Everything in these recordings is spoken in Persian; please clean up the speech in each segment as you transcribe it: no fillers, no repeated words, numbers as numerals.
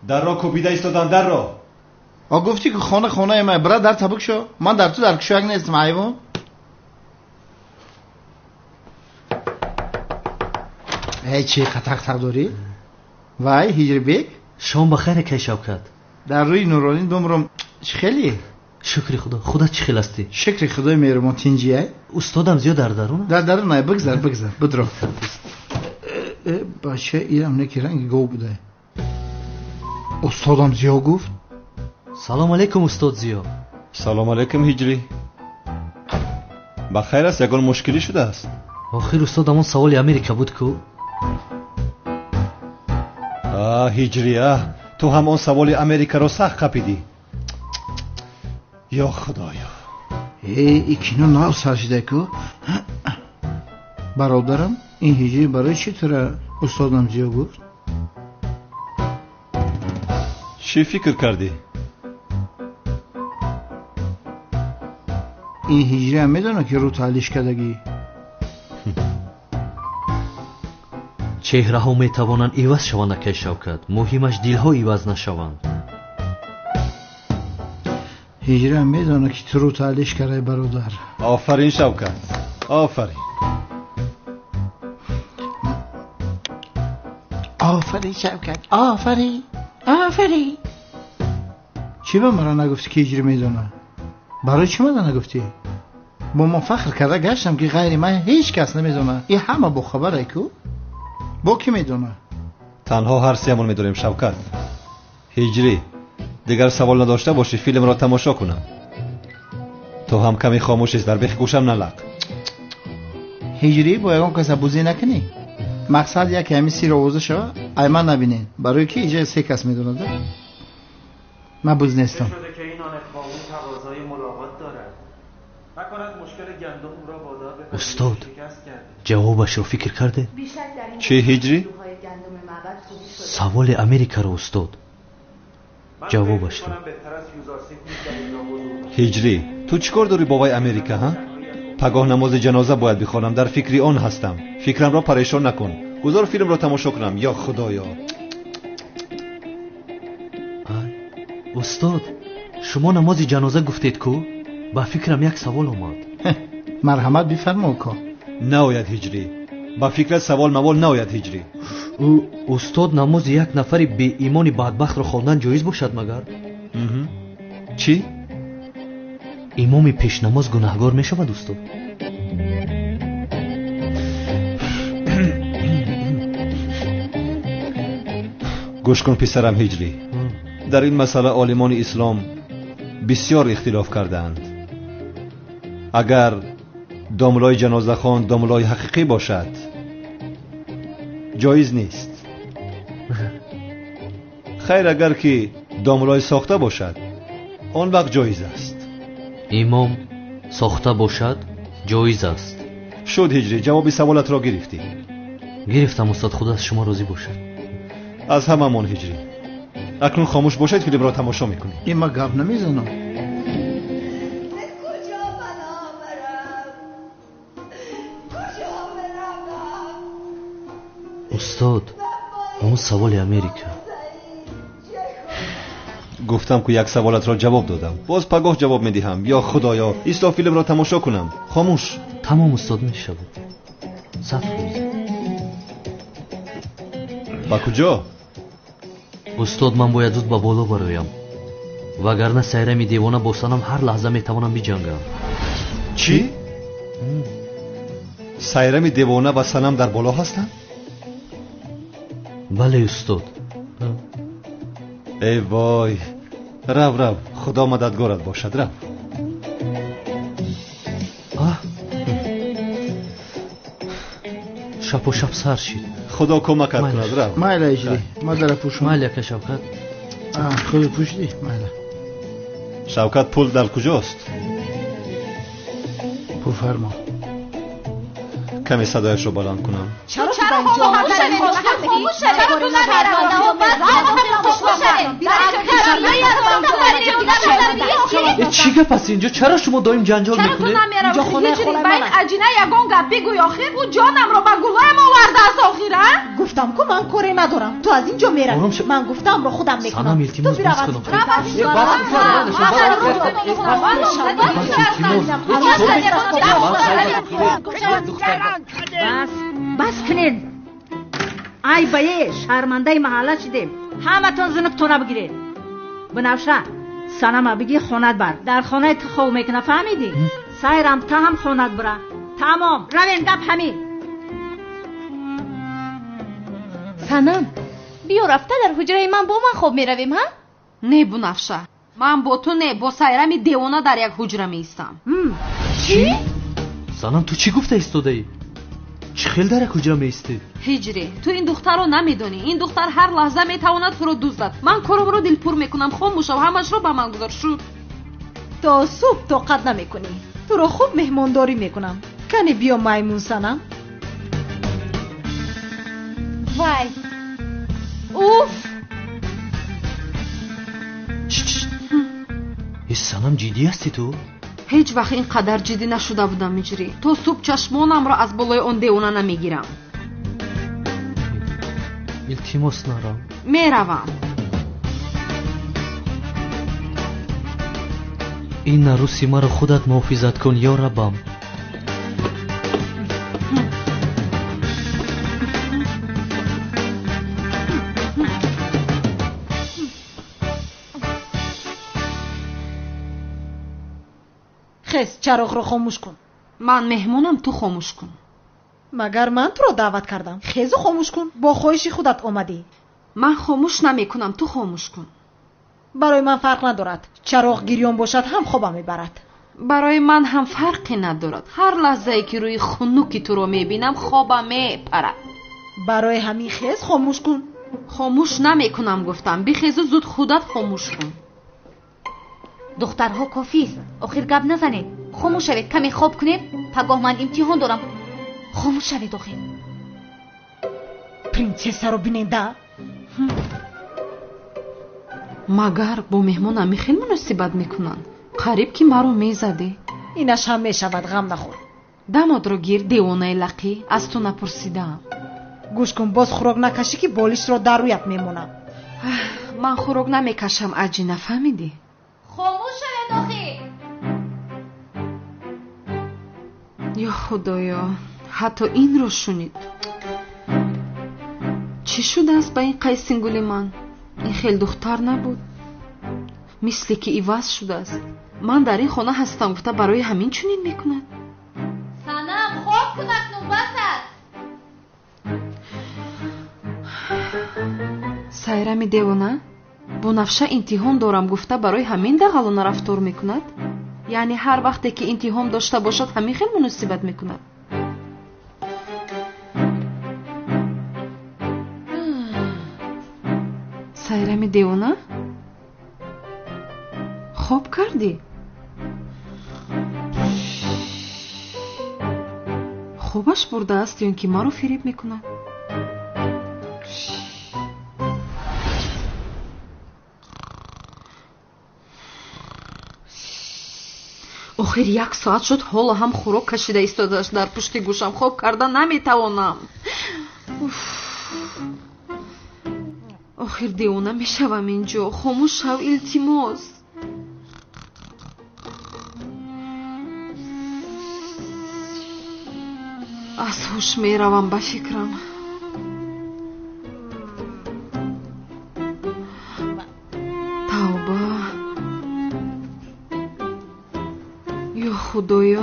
در را کوبیده ایستادن در را. گفتی که خانه من برا در تبک شو. من در تو در کشوک نیستم حیوان. ای چی قطق داری؟ وای هجری بیگ شام بخیر کی شوکت. در روی نورالین بمرم خیلی شکر خدا چی خیلی هستی؟ شکر خدای مهربان تینجیه. استادم زیاد درونه؟ در نه بگذر بدرو. باشه اینم نکی رنگ گو بوده. استادم زیا گفت سلام علیکم استاد زیا. سلام علیکم هجری. بخیر است؟ یگان مشکلی شده است؟ آخر استاد همون سوال امریکا بود کو. هجری تو همون سوال امریکا رو سخت خپیدی. یا خدایا. ایکینو ناو سرشده کو. برادرم این هجری برای چی طور استادم زیا گفت؟ چی فکر کردی؟ این هجری هم میدونه که رو تعلیش کردگی. چهره ها میتوانند ایواز شوند که شوکت. مهمش دل ها ایواز نشوند. هجری هم میدونه که تو رو تعلیش کرده برادر. آفرین شوکت. آفرین شوکت. آفرین. چی به مرا نگفتی که هجری میدونه؟ برای چی من نگفتی؟ با من فخر کرده گشتم که غیر من هیچ کس نمیدونه. این همه با خبره کو؟ با کی میدونه؟ تنها هر سیمون میدونیم شوکت. هجری دیگر سوال نداشته باشی فیلم را تماشا کنم. تو هم کمی خاموشی در بیخ گوشم نلق. هجری با یگان کس بوزی نکنی. مقصد یک همی سیر آوازه شوه ای من نبینین. برای که اینجا سه کس میدونه ده. من بوز نیستم. استاد جوابش رو فکر کرده؟ چی هجری؟ سوال امریکا رو استاد جوابش رو. هجری تو چیکار داری بابای امریکا ها؟ پگاه نماز جنازه باید بخوانم، در فکری آن هستم. فکرم را پریشان نکن. گذار فیلم را تماشا کنم. یا خدایا. استاد شما نماز جنازه گفتید کو؟ با فکرم یک سوال اومد. مرحمت بفرما که ناید هجری. با فکرت سوال موال ناید هجری. استاد نماز یک نفری به ایمان بدبخت رو خواندن جایز باشد مگر؟ چی؟ امام پیش نماز گناهگار می شود استاد؟ گوش کن پسرم هجری. در این مسئله عالمان اسلام بسیار اختلاف کردند. اگر داملای جنازه خوان داملای حقیقی باشد جایز نیست. خیر اگر که داملای ساخته باشد آن وقت جایز است. امام ساخته باشد جایز است. شد هجری جواب سوالت را گرفتی. گرفتم استاد. خدا از شما راضی باشد. از هممان هجری. اکنون خاموش باشید فیلم را تماشا میکنی. این ما گپ نمیزنم. استاد اون سوال امریکا. گفتم که یک سوالت را جواب دادم. باز پگاه جواب میدهم. یا خدایا ایستا فیلم را تماشا کنم. خاموش. تمام استاد میشود. صبر با کجا؟ استاد من باید زود با بالا برایم. وگرنه سیرمی دیوانه با صنم هر لحظه میتوانم بجنگم. چی؟ سیرمی دیوانه و صنم در بالا هستند؟ بله استاد. ای وای. رو خدا مددگارت باشد. رو شب و شب سر شید. خدا کمکت کند. رو مایلا اجری ما در پوشم. مایلا که شوکت خود پوشیدی. مایلا شوکت پول در کجاست؟ بفرما. کمی صدایش رو بلند کنم. چرا خاموش شدی؟ چی گپ است اینجا؟ چرا شما دائم جنجال چرا میکنید؟ تو نمیروی اینجا خونه هجری خونه بین من. اجینه یگان گپ بگوی آخر او جانم رو به گلایم آورده است آخر گفتم که من کاری ندارم تو از اینجا آرام میروی شو. من گفتم رو خودم میکنم سنم التماس بس کنم. بس کنین ای بایه شرمنده محله شدیم همه تون زنبتونه بگیرید بنفشه سنم بگی خونت بر در خانه تخو میکنه فهمیدی؟ سایرم تا هم خونت بره تمام روین گپ همین سنم بیا رفته در حجره من با من خوب میرویم ها؟ نه بنفشه من با تو نه با سایرمی دیوانه در یک حجره میستم. چی؟ سنم تو چی گفته ایستاده ای؟ چی خیلی در کجا میستی؟ هجری تو این دختر رو نمیدونی این دختر هر لحظه میتواند تو رو دزدد. من کارم رو دلپور میکنم خاموش و همش رو به من گذار شد. تا صبح طاقت نمیکنی تو رو خوب مهمانداری میکنم کنی بیا میمون سنم وای اوف این سنم جدی هستی تو؟ هیچ وقت اینقدر جدی نشده بودم میجری تا صبح چشمانم را از بالای اون دیوانه نمیگیرم. التماس نرم میروم. این عروسی مرا خودت محافظت کن یا ربم. خیز چراغ رو خاموش کن من مهمونم تو خاموش کن. مگر من تو رو دعوت کردم خیز خاموش کن با خواهش خودت اومدی من خاموش نمیکنم تو خاموش کن. برای من فرق ندارد چراغ گریان باشد هم خوابم میبرد برای من هم فرقی ندارد هر لحظه ای که روی خنوکی تو رو میبینم خوابم میپرد. برای همین خیز خاموش کن خاموش نمیکنم گفتم بخیز زود خودت خاموش کن. دخترها کافی است آخر گپ نزنید خاموش شوید کمی خواب کنید پگاه من امتحان دارم خاموش شوید آخر پرنسسه رو بیننده مگر با مهمونم خیلی مناسبت میکنن قریب که مرا میزده. اینش هم میشود غم نخور داماد رو گیر دیوانه لقی از تو نپرسیدم. گوش کن باز خوراک نکشی که بالش رو در رویت میمونم. من خوراک نمیکشم اجی نفهمیدی؟ خاموش شوید آخر یا خدایا حتی این رو شنید. چی شده است با این قیسینگولی من؟ این خیلی دختر نبود مثلی که ایواز شده است. من در این خانه هستم گفته برای همین چنین میکند. سنم خواب کند نوبت است سایرمی دیوانه بنفشه امتحان دارم گفته برای همین دغلانه رفتار میکند. یعنی هر وقتی که امتحان داشته باشد همین خیلی مناسبت میکند. سایرمی دیوانه خوب کردی. خوبش برده است یا اینکه ما رو فریب میکنه. آخر 1 ساعت شد حالا هم خوراک کشیده ایستاده‌اش در پشت گوشم خواب کردن نمیتوانم. آخر دیوانه میشوم اینجا. خاموش شو التماس. از هوش میروم به فکرم. توبه یا خدایا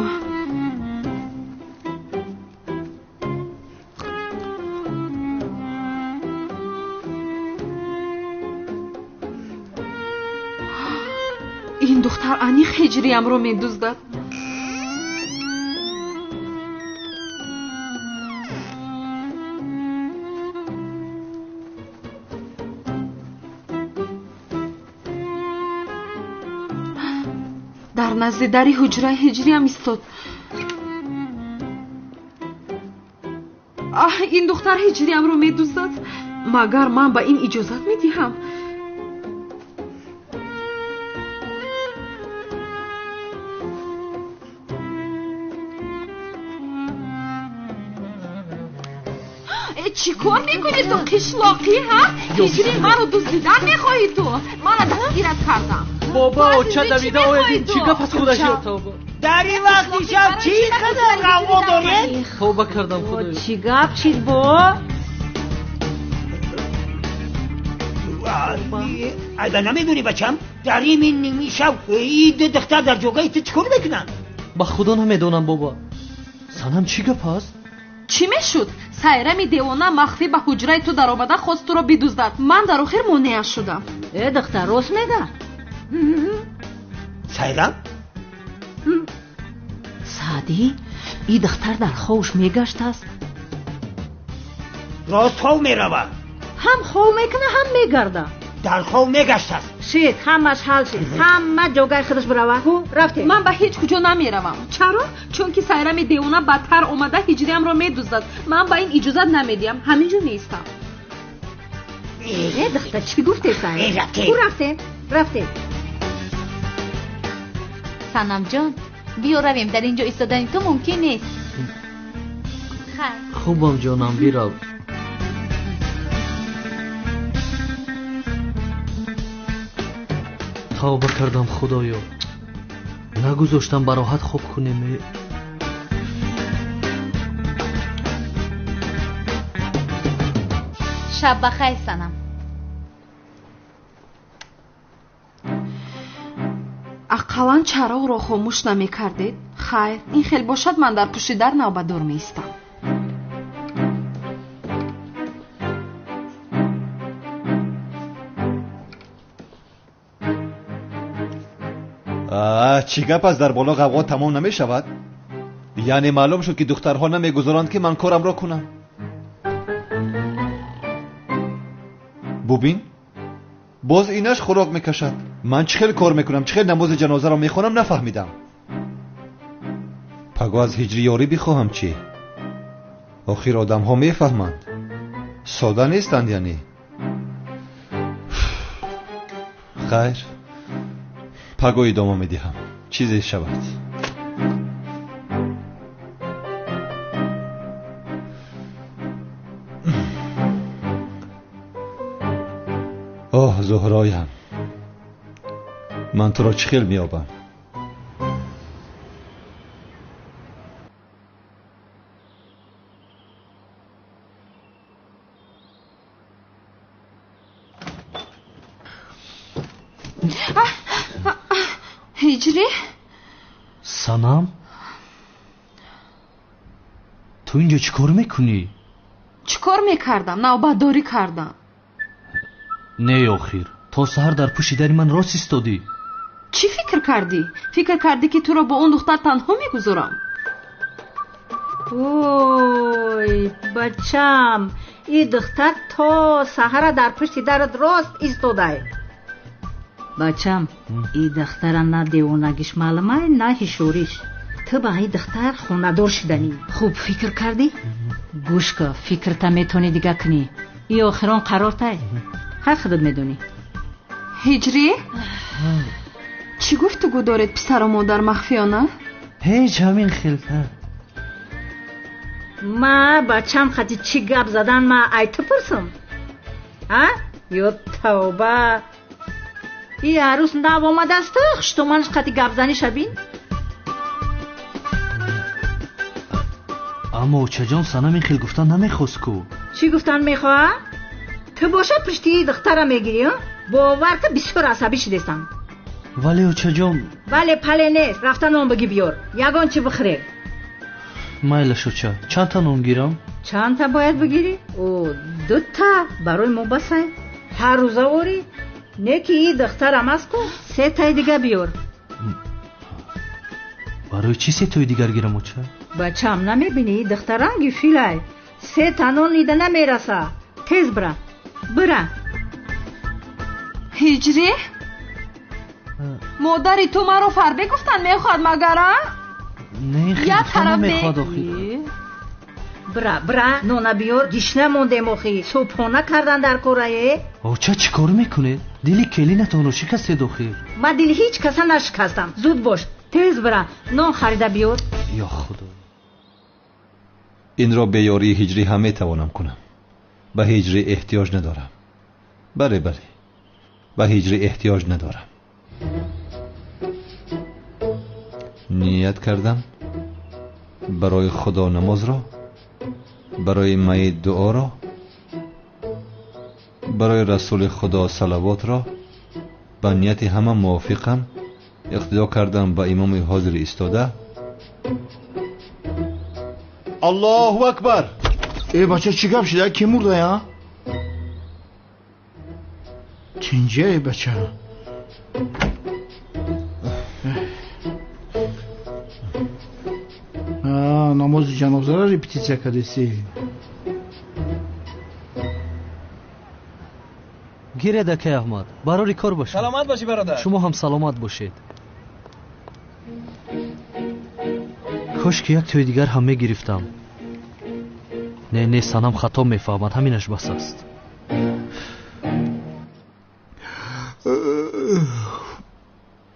این دختر انیق هجریم رو میدزدد. در نزد در حجره هجریم ایستاد. این دختر هجریم رو میدزدد. مگر من به این اجازت میدهم؟ چی کار میکنی تو قشلاقی ها؟ هیجری من رو دزدیدن میخواهی تو؟ من رو دستگیرت کردم. بابا چه دویده اویدین چی گپ از خودش توبه در این وقتی شب چی خدا روا داره؟ توبه کردم خدایا. چی گپ چیز با؟ اگه نمیدونی بچم در این نیمی شب این دختر در جوگه تو چکار میکنن؟ با خدا نمیدونم بابا. سنم چی گپ است؟ چی میشد؟ سایرمی دیوانه مخفی به حجره تو در آمده خواست تو را بدزدد. من در آخر مانع شدم. دختر راست میگه؟ سایرم؟ سعدی این دختر در خوش میگشت است؟ راست خواه میروه، هم خو میکنه هم میگرده. در خواه میگشت است. شید همش حل شد، همه جوگه خودش بروه. هو رفته؟ من به هیچ کجا نمیروم. چرا؟ چون که سایرمی دیوانه بدتر اومده هجریم را میدزدد. من به این اجازت نمیدیم. همینجا نیستم. دختر چی گفته سایرم؟ رفته. هو رفته؟ رفته. سنم جان بیا رویم، در اینجا ایستادن تو ممکن نیست. خیر خوبم جانم بیرو. توبه کردم خدایا، نگذاشتم براحت خوب کنیم. شب بخیر سنم. اقلان چرا او را خاموش نمی کردید؟ خیر این خیلی باشد من در پشت در نوبدار می ایستم. چی گپ است؟ در بالا غوغا تمام نمی شود؟ یعنی معلوم شد که دخترها نمی گذارند که من کارم را کنم. ببین باز اینش خوراک میکشد. من چه خیلی کار میکنم، چه خیلی نماز جنازه را میخوانم نفهمیدم. پگو از هجری یاری بخواهم چی؟ آخر آدم ها میفهمند، ساده نیستند. یعنی خیر پگو ادامه میدهم چیزی شود. اوه زهرایم، من تو را چه خیلی میابم. هجری؟ سنم تو اینجا چی کار میکنی؟ چی کار میکردم؟ نوبتداری کردم. نه آخر تا سحر در پشت در من راست ایستادی. چی فکر کردی؟ فکر کردی که تو را با اون دختر تنها میگذارم؟ اوی بچم، این دختر تا سحر در پشت درت راست ایستاده. بچم این دختر نه دیوانگیش معلومه نه هیشوریش. تو با این دختر خوندار شدنی. خوب فکر کردی؟ گوش که فکرت میتونی دیگه کنی. این آخران قرار تای هر خودت میدونی. هجری؟ چی گفتگو دارید پسر و مادر مخفیانه؟ هیچ همین خلفه. ما بچم خطی چی گپ زدن ما ایت پرسم؟ ها؟ یا توبه، این عروس نو آمده است خشتومانش خطی گپ زنی شبین؟ اما چجان سنم این خیل گفتن نمیخواست کو. چی گفتن میخواه؟ تو باشد پشتی دخترم میگیری؟ باور که بسیار عصبی شدستم. ولی او چجان؟ ولی پله نیست، رفتن نون بگی بیار یگان چی بخره. مایلشو چند تا نون گیرم؟ چند تا باید بگیری؟ او 2 تا برای ما بسه. هر روزه اوری نه که این دخترم است کو 3 تا دیگه بیار. برای چی 3 تا دیگر گیرم اوچه؟ بچم نمیبینی دخترانگی فیلای 3 تا نون ایده نمیرسه. تیز برا هجری؟ مادری تو مرا فربه گفتن میخواد مگره؟ نه خیلی گفتن نمیخواد آخی. برا نونه بیار گیشنه مونده مخی صبحانه کردن در کره. اوچه چی کار میکنه؟ دلی کلی نتون رو شکسته داخل. من دل هیچ کسا نشکستم. زود باش تیز برا نون خریده بیار. یا خدا، این را به یاری هجری هم میتوانم کنم. به هجری احتیاج ندارم. بله به هجری احتیاج ندارم. نیت کردم برای خدا نماز را، برای میت دعا را، برای رسول خدا صلوات را به نیت همه موافقم اقتدا کردم به امام حاضر ایستاده. الله اکبر. ای بچه چی گپ شده؟ کی مرده یا؟ چینجه ای بچه. نماز جنازه را ریپتیسیا کردیسی. گیره دکه احمد برای کار باشید. سلامت باشی برادر. شما هم سلامت باشید. کاش که یک توی دیگر هم میگرفتم. نه سنم خطا میفهمد، همینش بس است.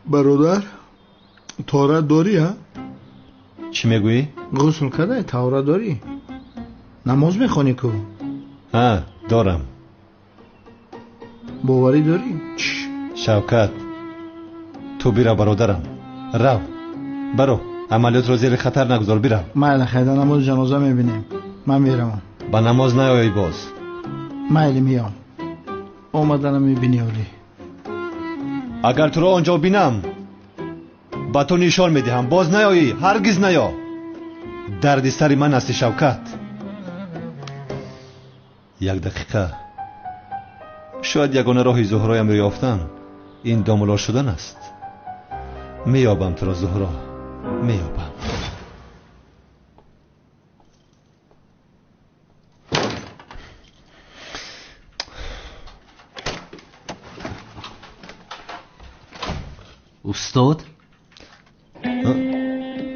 برادر تهارت داری ها؟ چی میگویی؟ غسل کرده تهارت داری؟ نماز میخونی کو؟ ها دارم. باوری داری؟ شوکت تو بیرا برادرم. رو برو عملیات رو زیر خطر نگذار. بیرم. مایل خیلی نماز جنازه میبینیم. من میرم. با نماز نیایی باز. مایل میام. اومدنم میبینی اولی. اگر تو رو آنجا بینم با تو نشان میدهم باز نیایی. هرگز نیا. دردی سری من هستی شوکت. یک دقیقه شاید یگانه راهی زهرایم رو یافتن این داملا شدن است. میابم تو را زهرا، میابم. استاد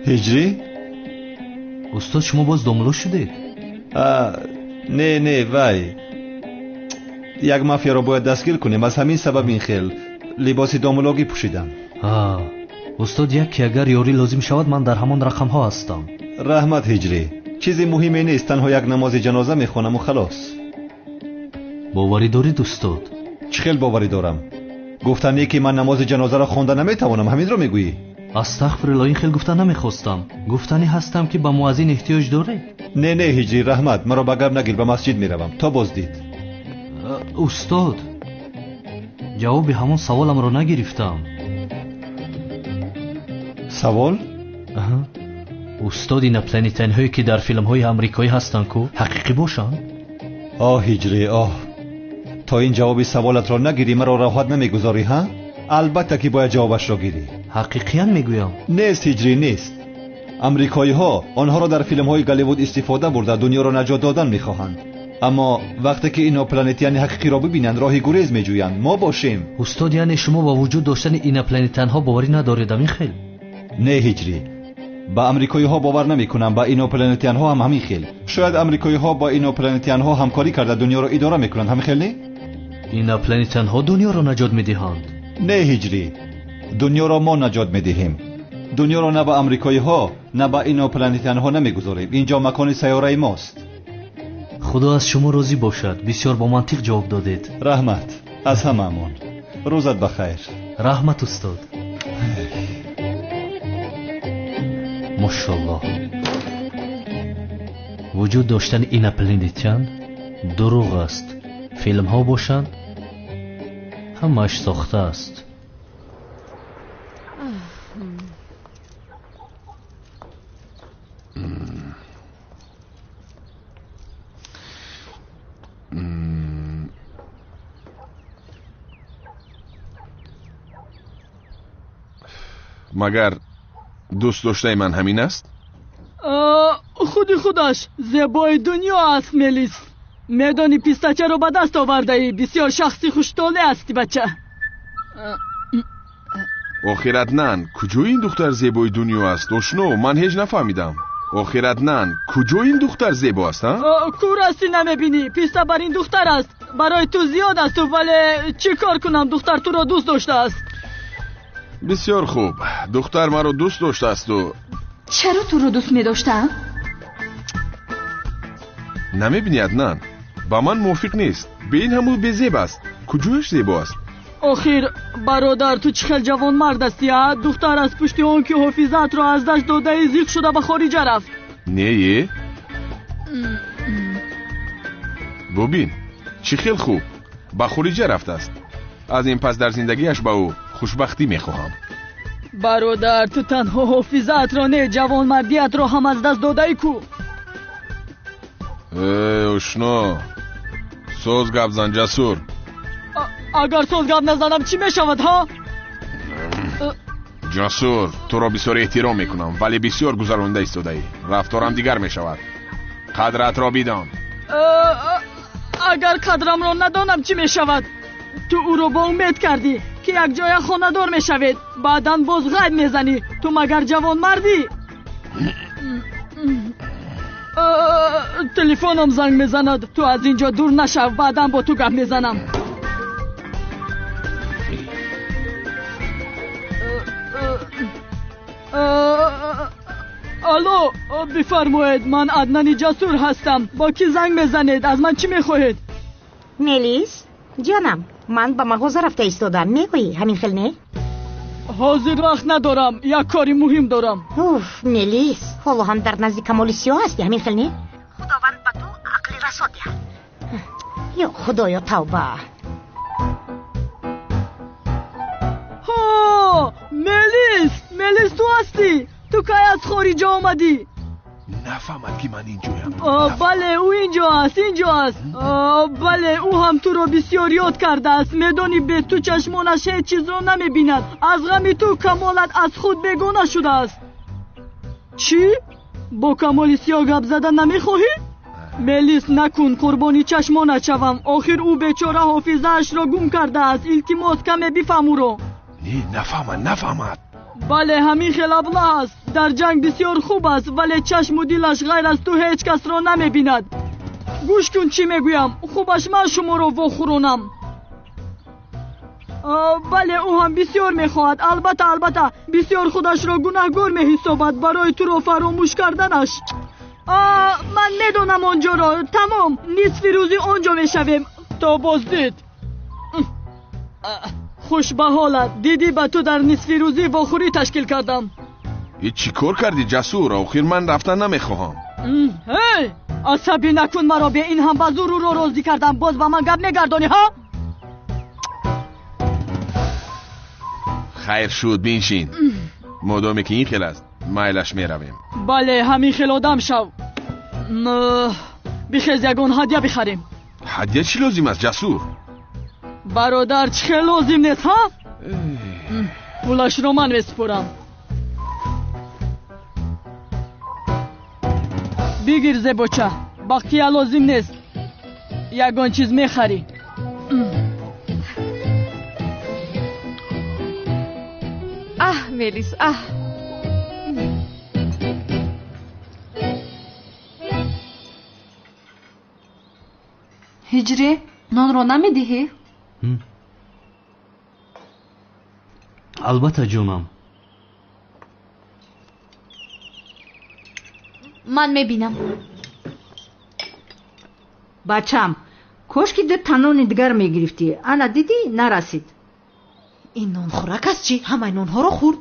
هجری؟ استاد شما باز داملا شدید؟ نه وای، یک مافیا را باید دستگیر کنیم. از همین سبب این خیل لباس داملاگی پوشیدم. استاد یک که اگر یاری لازم شود من در همان رقم ها هستم. رحمت هجری، چیزی مهمی نیست، تنها یک نماز جنازه میخونم و خلاص. باوری دارید استاد؟ چه خیل باوری دارم. گفتنی که من نماز جنازه را خوانده نمیتوانم، همین رو میگویی؟ استغفرالله، این خیل گفتن نمیخواستم. گفتنی هستم که به مؤذن احتیاج دارید. نه هجری رحمت، مرا به گپ نگیر. به مسجد میروم تا بازدید. استاد جواب همون سوالم رو نگرفتم. سوال؟ استاد این پلانتین هایی که در فیلم های امریکایی هستن کو حقیقی باشن؟ هجری تا این جواب سوالت را نگیری مرا راحت نمیگذاری ها؟ البته که باید جوابش را گیری. حقیقیاً میگویم. نیست هجری، نیست. امریکایی ها آنها را در فیلم های گالیوود استفاده برده دنیا را نجات دادن میخواهند، اما وقتی که اینا پلانتین حقیقی را ببینند راهی گریز میجویند. ما باشیم. استاد یعنی شما با وجود داشتن این پلانتین ها باوری ندارید؟ همین خیل؟ نه هجری، با امریکایی ها باور نمیکنم. با اینا پلانتین ها هم همین خیل. شاید امریکایی ها با اینا پلانتین ها همکاری کرده دنیا را اداره میکنند. همین خیل نه؟ اینا پلانتین ها دنیا را نجات میدهند. نه هجری، دنیا را ما نجات میدهیم. دنیا را نه با امریکایی ها نه با اینا پلانتین ها نمیگذاریم. اینجا مکان سیاره ماست. خدا از شما راضی باشد. بسیار با منطق جواب دادید. رحمت، از هممون. روزت بخیر. رحمت استاد. ماشاءالله. وجود داشتن این پلانتین دروغ است. فیلم ها باشند همش ساخته است. مگر دوست داشته من همین است؟ خودش زیبای دنیا است ملیس. میدانی پیستچه رو به دست آورده ای. بسیار شخصی خوشتاله هستی بچه. آخرت نان کجا این دختر زیبای دنیا است؟ اشنو من هیچ نفهمیدم. آخرت نان کجا این دختر زیبا است؟ کور هستی نمیبینی؟ پیسته بر این دختر است. برای تو زیاد است ولی چی کار کنم؟ دختر تو رو دوست داشته است. بسیار خوب، دختر مرا دوست داشته است و چرا تو رو دوست می داشتم؟ نمیبینی عدنان؟ با من موافق نیست. به این همو بزیب است. کجایش زیباست؟ آخیر برادر تو چه خیلی جوان مرد هستی ها؟ دختر از پشت اون که حافظت را از دست داده زیق شده به خارج رفت. نه ببین چه خیلی خوب به خارج رفته است. از این پس در زندگیش با او خوشبختی میخواهم. برادر تو تنها حافظت را نه جوان مردیت را هم از دست داده ای کو. اشنا سوز گپ زن جسور. اگر سوز گپ نزنم چی میشود ها؟ جسور تو را بسیار احترام میکنم ولی بسیار گذرانده ایستاده ای. رفتارم دیگر میشود. قدرت را بدان. اگر قدرم را ندانم چی میشود؟ تو او رو با امید کردی که یک جای خانه دار میشوید، بعداً باز غیب میزنی. تو مگر جوان مردی؟ تلفنم زنگ میزند. تو از اینجا دور نشو، بعداً با تو گپ میزنم. الو بفرمایید، من عدنان جسور هستم. با کی زنگ میزنید؟ از من چی میخواهید؟ ملیس جانم، من با مغازه رفته ایستادم. میگویی همین خیل نه؟ حاضر وقت ندارم، یک کاری مهم دارم. اوف ملیس، حالا هم در نزدیک کمال سیاه هستی. همین خیل نه؟ خداوند با تو عقلی رسا دید. یا خدایا توبه. ها ملیس تو هستی؟ تو که از خارج آمدی؟ نفهمد که من اینجایم. بله او اینجا است. بله او هم تو رو بسیار یاد کرده است. میدانی به تو چشمانش هیچ چیز رو نمیبیند. از غم تو کمالت از خود بیگانه شده است. چی؟ با کمال سیاه گپ زدن نمیخواهی؟ ملیس نکن، قربانی چشمانت شوم. آخر او بیچاره حافظه‌اش را گم کرده است. التماس کمی بفهم او رو. نه نفهمد. بله همین خیلی ابله است. در جنگ بسیار خوب است ولی چشم و دلش غیر از تو هیچ کس را نمیبیند. گوش کن چی میگویم. خوبش من شما را واخورونم. بله او هم بسیار میخواهد. البته بسیار خودش را گناهگار میحسابد برای تو را فراموش کردنش. من میدونم آنجا را. تمام نصف روزی آنجا میشویم. تا بازدید. خوش به حالت. دیدی به تو در نصف روزی واخوری تشکیل کردم. ای چی کار کردی جسور؟ آخر من رفتن نمیخواهم. هی عصبی نکن مرا. به این هم به زور رو راضی کردم. باز با من گپ نگردانی ها؟ خیر شد بینشین. مادامی که این خیل است مایلش میرویم. بله همین خیل آدم شو. بخیز یگان هدیه بخریم. هدیه چی لازم است جسور؟ برادر چه خیلی لازم نیست ها؟ پولش رو من بسپرم. بگیر زبوچه، بقیه لازم نیست. یگان چیز میخری. ملیس هجری نان رو نمیدهی؟ البته جونم. من میبینم. بچم کاش که ده تنون دیگر میگرفتی. انا دیدی نرسید. این نان خورک است چی؟ همه نان ها رو خورد.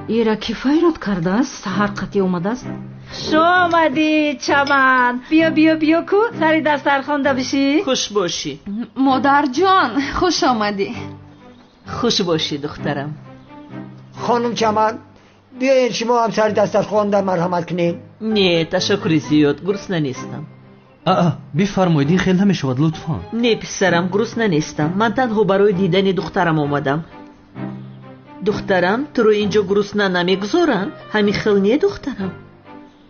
ایرا کی فایرات کرده است؟ سحر قطی اومده است. شو آمدی چمن. بیا کو سری دسترخوان ده بشی. خوش باشی مادر جان. خوش آمدی. خوش باشی دخترم. خانم چمن بیاین شما هم سری دسترخوان ده مرحمت کنین. نه تشکر زیاد، گرسنه نیستم. بفرمایید این خیلی نمیشود لطفا. نه پسرم گرسنه نیستم. من تنها برای دیدن دخترم آمدم. دخترم تو رو اینجا گرسنه نمیگذارن؟ همین خیلی نه دخترم.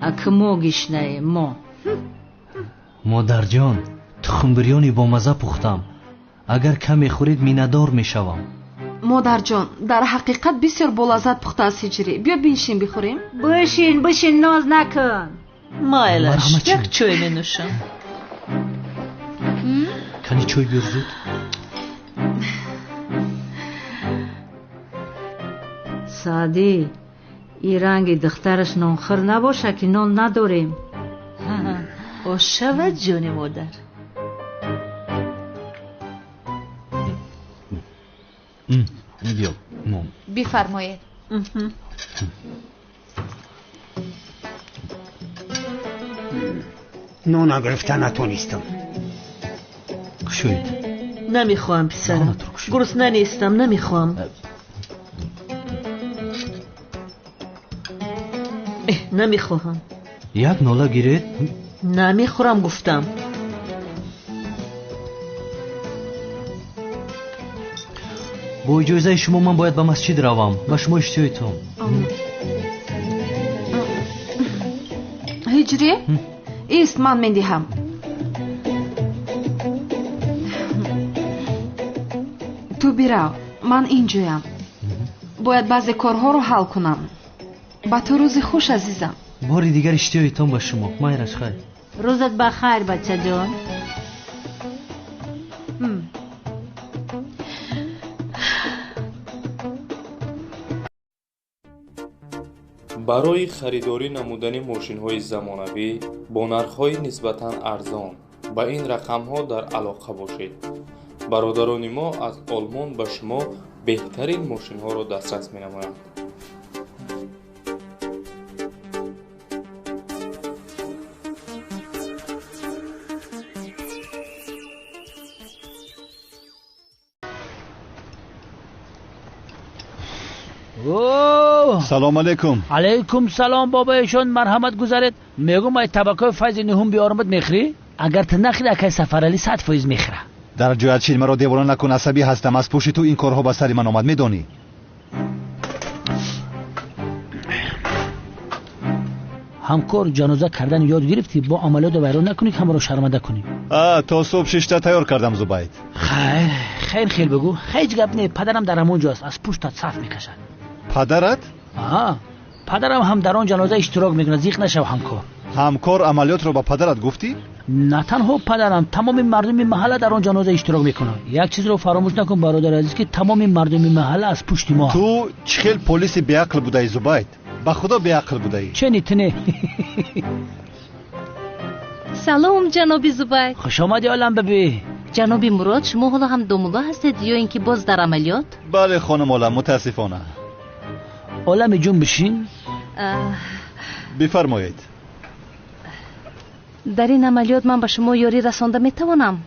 اکمو گشنه ما. مادر جان تخم بریانی با مزه پختم. اگر کمی خورید مینه‌دار میشوم. مادر جان در حقیقت بسیار بولذت پخته است هجری. بیا بنشین بخوریم. بشین ناز نکن. مایلش یک چای می نوشم. کنی چای بیار زود. سعدی این رنگ دخترش نانخور نباشه که نان نداریم. شود جان مادر. بیا بفرمایید. نون گرفتن نتونستم. کشوید. نمیخوام پسرم، گرسنه نیستم، نمیخوام. نمیخواهم. یک ناله گیرید؟ نمیخورم گفتم. با اجازه شما من باید به مسجد روم. به شما اشتیایتم. هجری؟ ایست من میدهم. تو بیرو، من اینجایم. باید بعضی کارها رو حل کنم. با تو روز خوش عزیزم. باری دیگر اشتیایتم به شما. مایرش خیر. روزت بخیر بچه جان. برای خریداری نمودنی ماشین‌های زمانوی با نرخ‌های نسبتاً ارزان با این رقم‌ها در علاقه باشید. برادران ما از آلمان به شما بهترین ماشین‌ها را دسترس می‌نمایند. سلام علیکم. علیکم سلام بابا ایشون مرحمت گذارید. میگم ای طبقه فایز نهم بیارمت میخری؟ اگر تو نخری اکای سفرعلی 100% میخره. در جهت چیل مرا دیوانه نکن، عصبی هستم. از پشت تو این کارها به سر من آمد، میدونی. همکار جنازه کردن یاد گرفتی، با عملیات ویران نکنی که همه رو شرمنده کنی. تا صبح 6 تا تیار کردم زبید. خیر بگو. هیچ گپ نه، پدرم در همونجاست، از پشتت صف میکشد. پدرت؟ پدرم هم در آن جنازه اشتراک میکنه، زیق نشو همکار. همکار عملیات رو با پدرت گفتی؟ نه تنها پدرم، تمام مردم محله در آن جنازه اشتراک میکنه. یک چیز رو فراموش نکن برادر عزیز که تمام مردم محله از پشت ما. تو چخیل پلیس بیعقل بودی زبید؟ به خدا بیعقل بودی. چه نیتنه؟ سلام جناب زبید. خوش آمدی عالم ببی. جناب مراد، شما حالا هم دومولا هستید یا اینکه باز در عملیات؟ بله خانم عالم، متاسفانه. عالم جون بشین. بفرمایید. در این عملیات من به شما یاری رسانده میتوانم؟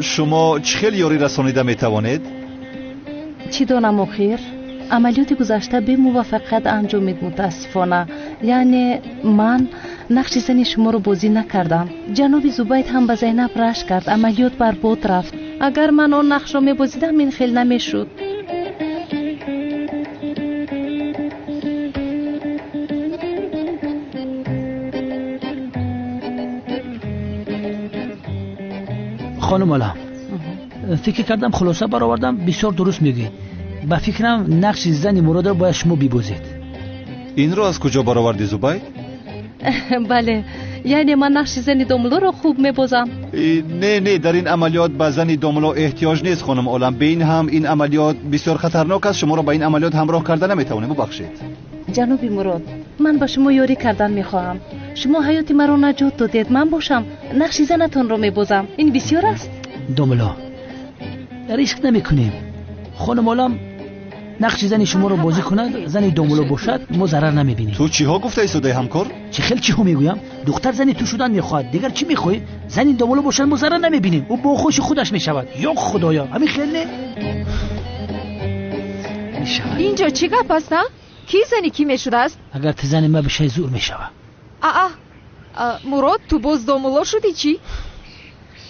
شما چخیل یاری رسانیده میتوانید؟ چی دانم آخر؟ عملیات گذشته به موفقیت انجامید متاسفانه. یعنی من نقش زنی شما رو بازی نکردم. جناب زبید هم به زینب رشک کرد، عملیات برباد رفت. اگر من اون نقش رو میبازیدم این خیلی نمیشد. خانم عالم، فکر کردم خلاصه برآوردم، بسیار درست میگی. با فکرم نقش زن مراد رو باید شما ببازید. این رو از کجا برآوردی زبید؟ بله، یعنی من نقش زن دوملو رو خوب میبازم. نه در این عملیات به زن دوملو احتیاج نیست خانم عالم. به این هم این عملیات بسیار خطرناک است، شما رو با این عملیات همراه کردن نمیتونه. ببخشید جناب مراد، من با شما یاری کردن میخواهم. شما حیات مرا نجات دادید، من باشم نقش زنتون رو میبازم. این بسیار است. دوملو ریسک نمیکنیم. خانم عالم نقش زن شما رو بازی کند، زن دوملو باشد، ما ضرر نمیبینیم. تو چی ها گفته ایستاده همکار؟ چی ها میگویم؟ دختر زنی تو شدن میخواد، دیگر چی میخوای؟ زن دوملو باشد ما ضرر نمیبینیم، او با خوش خودش میشود. یا خدایا همین خیلی میشود. اینجا چی گپ است؟ کی زنی کی میشده است؟ اگر تو زن ما بشه زور میشود. مراد تو باز دوملو شدی چی؟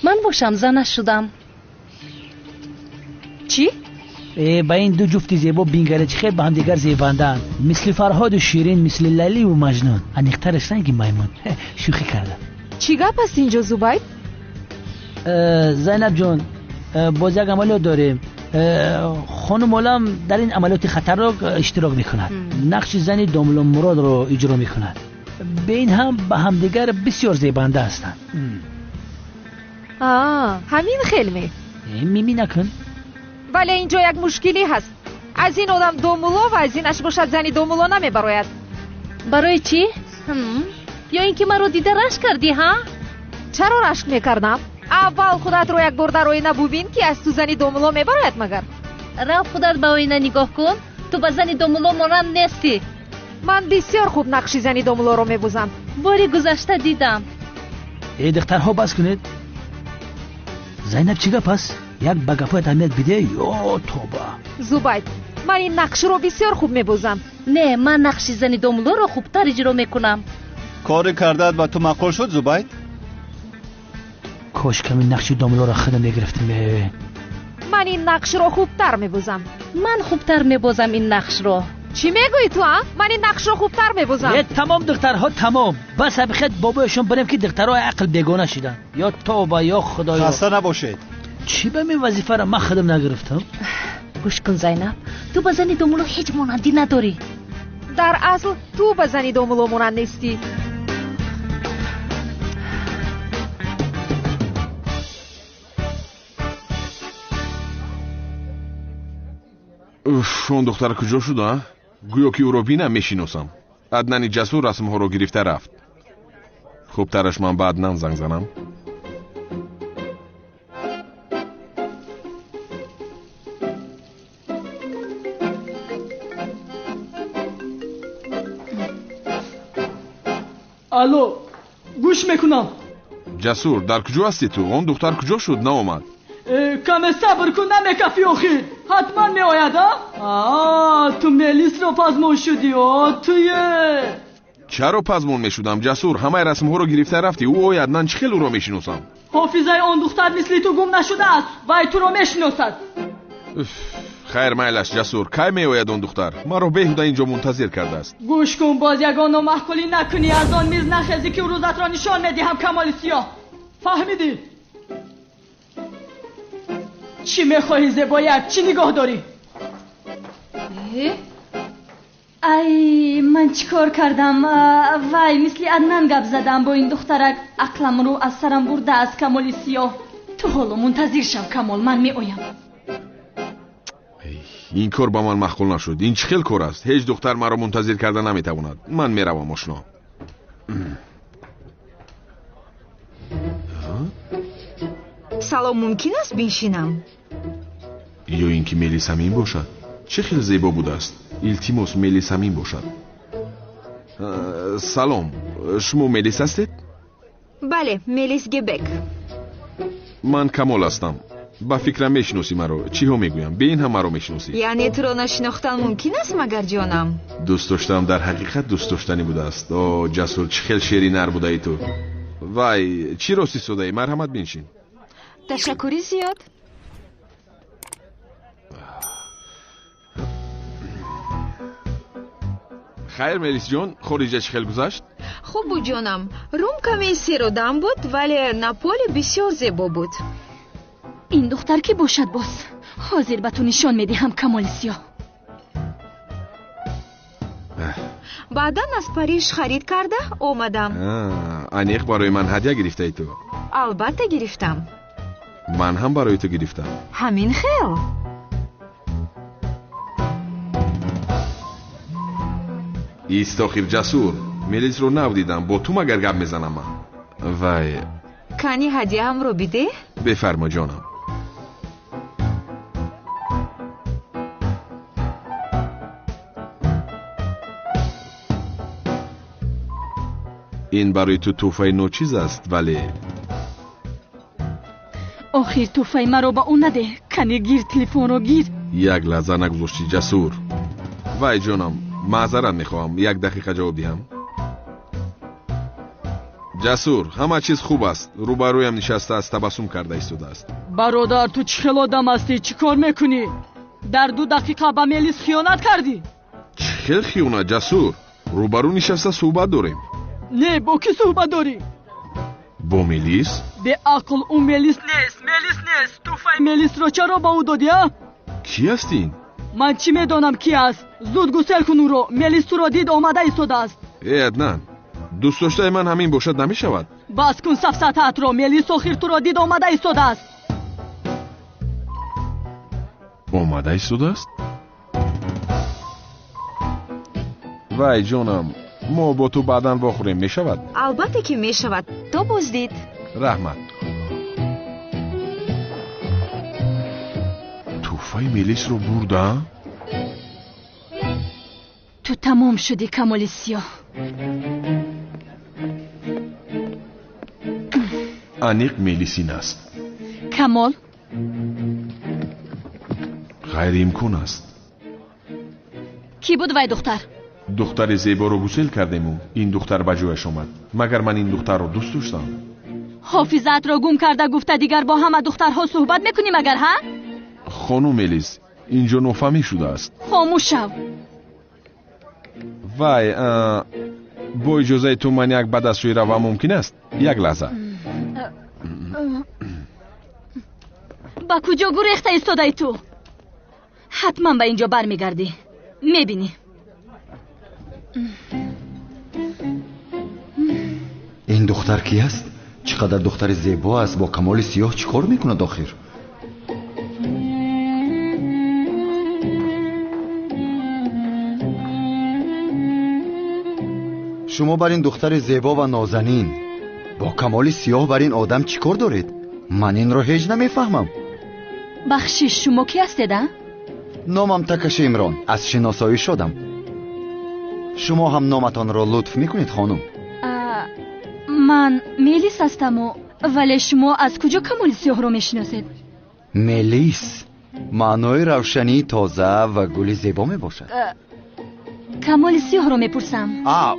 من باشم زنش شدم. چی؟ با این دو جفت زیبا بینگرچ خیلی با هم دیگر زیباندن، مثل فرهاد و شیرین، مثل لیلی و مجنون. انیخترش رنگی میمون. شوخی کردم. چی گپ است اینجا زبید؟ زینب جان، باز یک عملیات داریم. خانم عالم در این عملیات خطرناک اشتراک میکند. نقش زن دوملو مراد رو اجرا میکند. به این هم با هم دیگر بسیار زیبانده هستند. همین خیلی میمی نکن. ولی اینجا یک مشکلی هست. از این آدم دوملو و از اینش باشد زنی دوملو نمیبراید. برای چی؟ یا اینکه مرا دیده رشک کردی ها؟ چرا رشک میکردم؟ اول خودت رو یک بار در آینه ببین که از تو زنی دوملو میبرد مگر. رفت خودت به آینه نگاه کن. تو به زنی دوملو مانند نیستی. من بسیار خوب نقشی زنی دوملو رو میبوزم. باری گذشته دیدم. ای دخترها بس کنید. زینب چی گپ است؟ یک به گپات اهمیت بده یا توبه. زبید من این نقش رو بسیار خوب میبوزم. نه من نقشی زنی دوملو رو خوبتر اجرا میکنم. کار کردت و تو معقول شد زبید؟ کاش کمی نقشی دوملو را خودم میگرفتم. من این نقش رو خوبتر میبوزم. من خوبتر میبوزم این نقش رو. چی میگویی تو ها؟ من این نقش رو خوبتر میبوزم. تمام دخترها تمام. بس بخید بابایشون بریم که دخترها عقل بیگانه شدن. یا توبه یا خدایا. خسته نباشید. چی به این وظیفه را من خودم نگرفتم؟ گوش کن زینب، تو به زنی دوملو هیچ مانندی نداری. در اصل تو به زنی دوملو مانند نیستی. اون دختر کجا شد؟ گویا که او رو بینم میشیناسم. عدنان جسور رسم‌ها رو گرفته رفت. خوب ترش من به عدنان زنگ زنم. الو گوش میکنم. جسور در کجا هستی تو؟ اون دختر کجا شد ناآمد؟ کم صبر کن نمیکفی آخیر. حتما می آید ها؟ تو ملیس رو پزمون شدی تویه. چرا پزمون میشدم جسور؟ همه رسم ها رو گرفته رفتی. او عدنان چه خیلی رو میشناسم. حافظه اون دختر مثلی تو گم نشده است. وای تو رو میشناسد. خیر میلش جسور. کی می آید اون دختر؟ ما رو بهوده اینجا منتظر کرده است. گوش کن باز یگانو محکولی نکنی. از آن میز نخیزی که روزت را نشان میدهم کمال سیاه. فهمیدی؟ چی میخواهی زبایت؟ چی نگاه داری؟ ای من چیکار کردم؟ وای مثل عدنان گپ زدم با این دخترک. عقلم رو از سرم برده از کمال سیاه. تو حالا منتظر شو کمال، من می آیم. این کار با من مخول نشد. این چه خیل کار است؟ هیچ دختر مرا منتظر کرده نمیتواند. من میروم آشنا. سلام ممکن است بنشینم؟ یا اینکه ملیس همین باشد. چه خیلی زیبا بوده است. التماس ملیس همین باشد. سلام، شما ملیس هستید؟ بله ملیس گبک. من کمال هستم. با فکرم میشناسی مرا. چی ها میگویم؟ به این هم مرا میشناسی. یعنی تو را نشناختن ممکن است مگر جانم؟ دوست داشتم در حقیقت دوست داشتنی بوده است. جسور چه خیلی شیرین نر بوده ای تو. وای چی راستی سوده ای؟ مرحمت بنشین. تشکری زیاد. خیر ملیس جان، خارجه چه خیلی گذشت؟ خوب بود جانم. روم کمی سیرودم بود ولی ناپولی بسیار زیبا بود. این دختر که باشد باز حاضر به تو نشان میدهم کمال سیاه. بعدا از پاریژ خرید کرده اومدم. انیق برای من هدیه گرفته ای تو؟ البته گرفتم. من هم برای تو گرفتم. همین خیل. ایست آخر جسور. ملیس رو نودیدم. با تو مگر گپ میزنم من. وای کنی هدیه هم رو بیده؟ بفرما جانم. این برای تو توفه نو چیز است ولی آخر توفه مرا با اون نده. کنی گیر تلفن رو گیر. یک لحظه نگذاشتی جسور. وای جانم معذرت میخواهم. یک دقیقه جواب دهم. جسور همه چیز خوب است. روبرویم نشسته است تبسم کرده ایستاده است. برادر تو چه خیل آدم هستی؟ چی کار میکنی؟ در 2 دقیقه به ملیس خیانت کردی. چه خیل خیانت جسور؟ روبرو نشسته صحبت داریم. نه با کی صحبت داری؟ با ملیس؟ به عقل اون ملیس نیست. توفه ملیس رو چرا با او دادی ها؟ کی هستین؟ من چی میدانم کی است؟ زود گسل کن او رو. ملیس تو را دید آمده ایستاده است. ای عدنان دوست داشته من همین باشد نمیشود. بس کن سفسطه‌ات را. ملیس آخر تو را دید آمده ایستاده است. آمده ایستاده است؟ وای جانم ما با تو بعداً واخوریم میشود؟ البته که میشود. تو بازدید. رحمت. توفای میلیس رو بردن؟ تو تمام شدی کمال سیاه. انیق میلیسین است. کمال؟ غیر امکان است. کی بود وای دختر؟ دختر زیبا رو گسل کردیم و این دختر به جایش آمد. مگر من این دختر رو دوست داشتم؟ حافظت را گم کرده گفته دیگر با همه دخترها صحبت میکنی مگر ها؟ خانم میلیس اینجا نفهمی شده است. خاموش شو. وای با اجازه تو من یک بعد از سوی روم ممکن است؟ یک لحظه. با کجا گریخته ایستاده تو؟ حتما به اینجا برمیگردی. میبینی این دختر کی است؟ چقدر دختر زیبا است. با کمال سیاه چیکار میکنه داخل؟ شما بر این دختر زیبا و نازنین با کمال سیاه بر این آدم چیکار دارید؟ من این رو هیچ نمیفهمم. بخشش شما کی هستید؟ نامم تکش عمران. از شناسایی شدم. شما هم نامتان را لطف میکنید خانم؟ من میلیس هستم ولی شما از کجا کمال سیاه رو میشناسید؟ میلیس معنای روشنی تازه و گل زیبا میباشد. کمال سیاه رو میپرسم.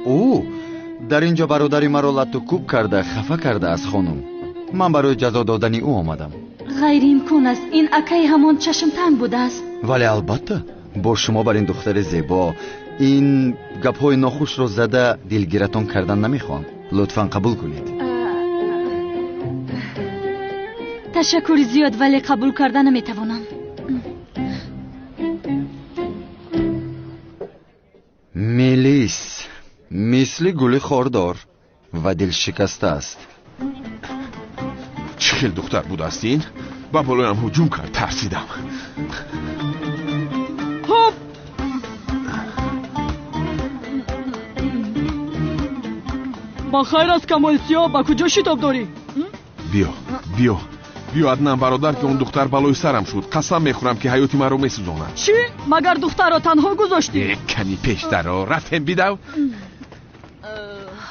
او در اینجا برادری مرا لطو کوب کرده خفه کرده از خانم. من برای جزا دادن او آمدم. غیر امکان است. این اکای همان چشم تنگ بوده است. ولی البته با شما بر این دختر زیبا این گپ‌های ناخوش رو زده دلگیرتان کردن نمیخوام. لطفاً قبول کنید. تشکر زیاد ولی قبول کردن نمیتوانم. میلیس مثل گل خاردار و دل شکسته است. چه خیل دختر بود است این؟ با بالایم هجوم کرد. ترسیدم. هوپ با خیر از کمال سیاه با کجا شتاب داری؟ بیا عدنان برادر که اون دختر بالای سرم شد. قسم میخورم که حیاتی من رو میسوزاند. چی؟ مگر دختر را تنها گذاشتی؟ یک کمی پیشتر را رفتم بیدو.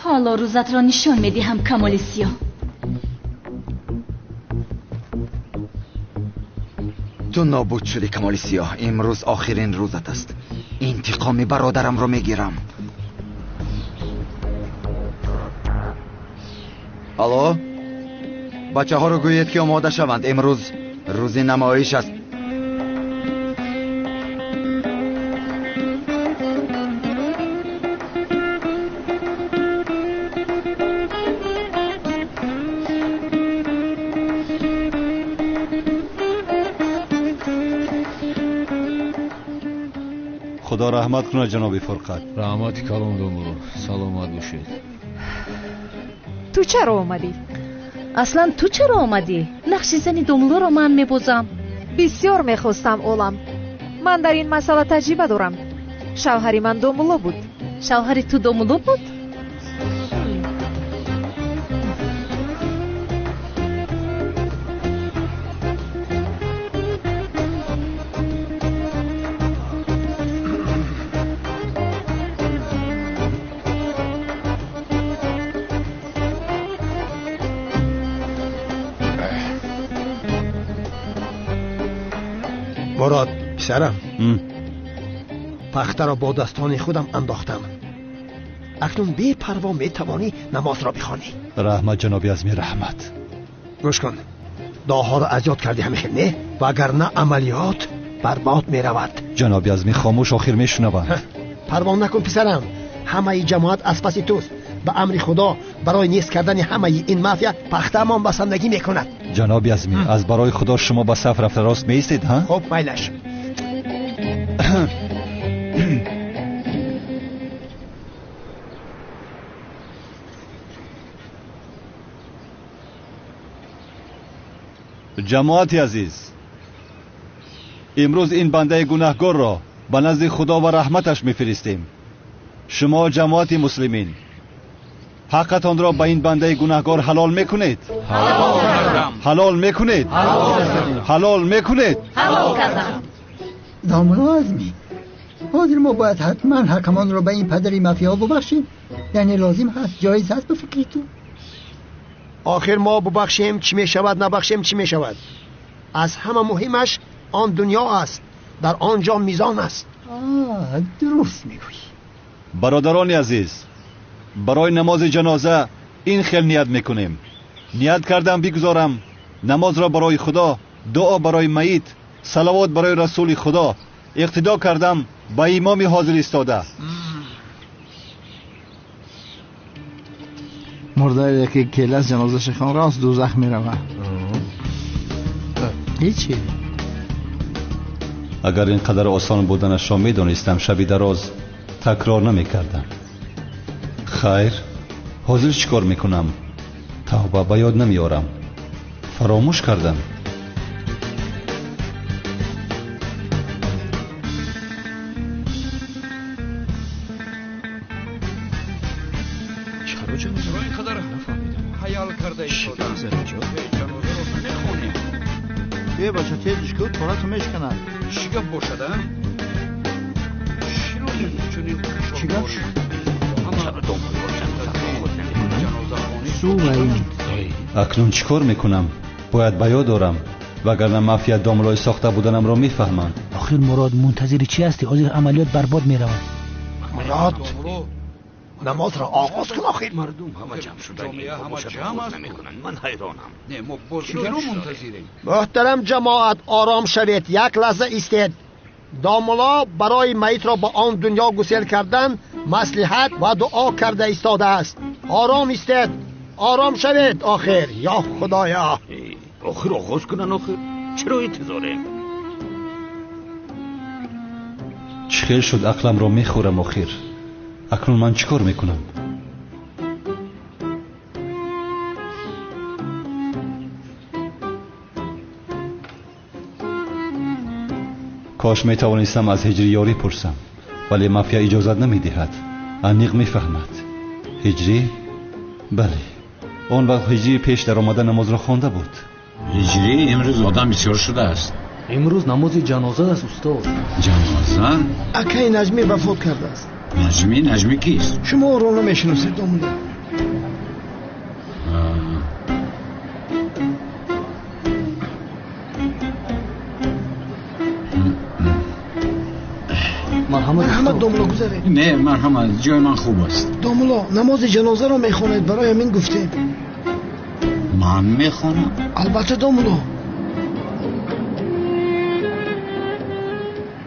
حالا روزت را نشان میدی هم کمال سیاه. تو نابود شدی کمال سیاه. امروز آخرین روزت است. انتقام برادرم رو میگیرم. الو بچه ها رو گویید که آماده شوند. امروز روز نمایش است. خدا رحمت کنه جناب فرقت. رحمتی کلام دومرو. سلامت باشید. تو چرا آمدی؟ اصلا تو چرا آمدی؟ نقش زنی دوملو رو من میبوزم. بسیار میخواستم اولم. من در این مسئله تجربه دارم. شوهری من دوملو بود. شوهری تو دوملو بود؟ مراد پسرم پخته را با دستان خودم انداختم. اکنون بی پروا می توانی نماز را بخوانی. رحمت جناب عظمی رحمت. گوش کن. دعاها را از یاد کردی همیشه نه؟ و اگر نه عملیات برباد می رود. جناب عظمی خاموش آخر می شنوم. پروا نکن پسرم. همه جماعت از پس توست. به امر خدا برای نیست کردن همه این مافیا پخته امان بسندگی می کند. جناب عظمی از برای خدا شما با صف رفته راست می ایستید ها؟ خب میلش. جماعت عزیز، امروز این بنده گناهگار را به نزد خدا و رحمتش میفرستیم. شما جماعت مسلمین حقتان را به این بنده گناهکار حلال میکنید؟ حلال میکنید؟ حلال میکنید؟ حلال کردم. داملا ازمی حاضر ما باید حتما حکمان را به این پدری مافیا ببخشیم؟ یعنی لازم هست جایز هست به فکر تو؟ آخر ما ببخشیم چی می شود نبخشیم چی می شود؟ از همه مهمش آن دنیا است، در آنجا میزان است. درست میگویی. برادران عزیز، برای نماز جنازه این خیل نیت میکنیم. نیت کردم بگذارم نماز را برای خدا، دعا برای میت، صلوات برای رسول خدا. اقتدا کردم با امام حاضر ایستاده. مرده که کلاس جنازه شخان راست دوزخ میروه. هیچی. اگر اینقدر آسان بودنش را میدانستم شبی دراز تکرار نمیکردم. خیر، حاضر چیکار میکنم؟ توبه به یاد نمیارم، فراموش کردم. چرا جنازه رو اینقدر نفهمیدم؟ خیال کرده ایستاده جنازه رو نمیخونیم. یه بچه تیزش کن تونتو میشکنن. چی گفت باشده؟ چی گفت؟ چرا دنبال اکنون چیکار میکنم؟ باید به یاد دارم وگرنه مافیا داملای ساخته بودنم را میفهمند. آخر مراد منتظر چی هستی؟ حاضر عملیات برباد میرود. مراد نماز را آغاز کن. آخر مردم همه جمع شدن، همه جمع است نمیکنن. من حیرانم. نه ما بزرگ منتظریم. محترم جماعت آرام شوید، یک لحظه ایستید. داملا برای میت را با آن دنیا گسیل کردن مصلحت و دعا کرده ایستاده است. آرام ایستید، آرام شوید. آخر یا خدایا، آخر آغاز کنن. آخر چرا انتظاره؟ چخیل شد عقلم را میخورم. آخر اکنون من چیکار میکنم؟ کاش میتوانستم از هجری یاری پرسم، ولی مافیا اجازت نمیدهد. انیق میفهمد. هجری؟ بله، اون وقت هجری پیش در آمده نماز را خوانده بود. هجری امروز آدم بسیار شده است. امروز نماز جنازه است استاد. جنازه؟ اکای نجمی وفات کرده است. نجمی کیست؟ شما او را نمیشناسید داملا؟ مرحمت داملا گذاره. نه مرحمت، جای من خوب است. داملا نماز جنازه را میخواند، برای همین گفتیم. من میخوانم؟ البته داملا.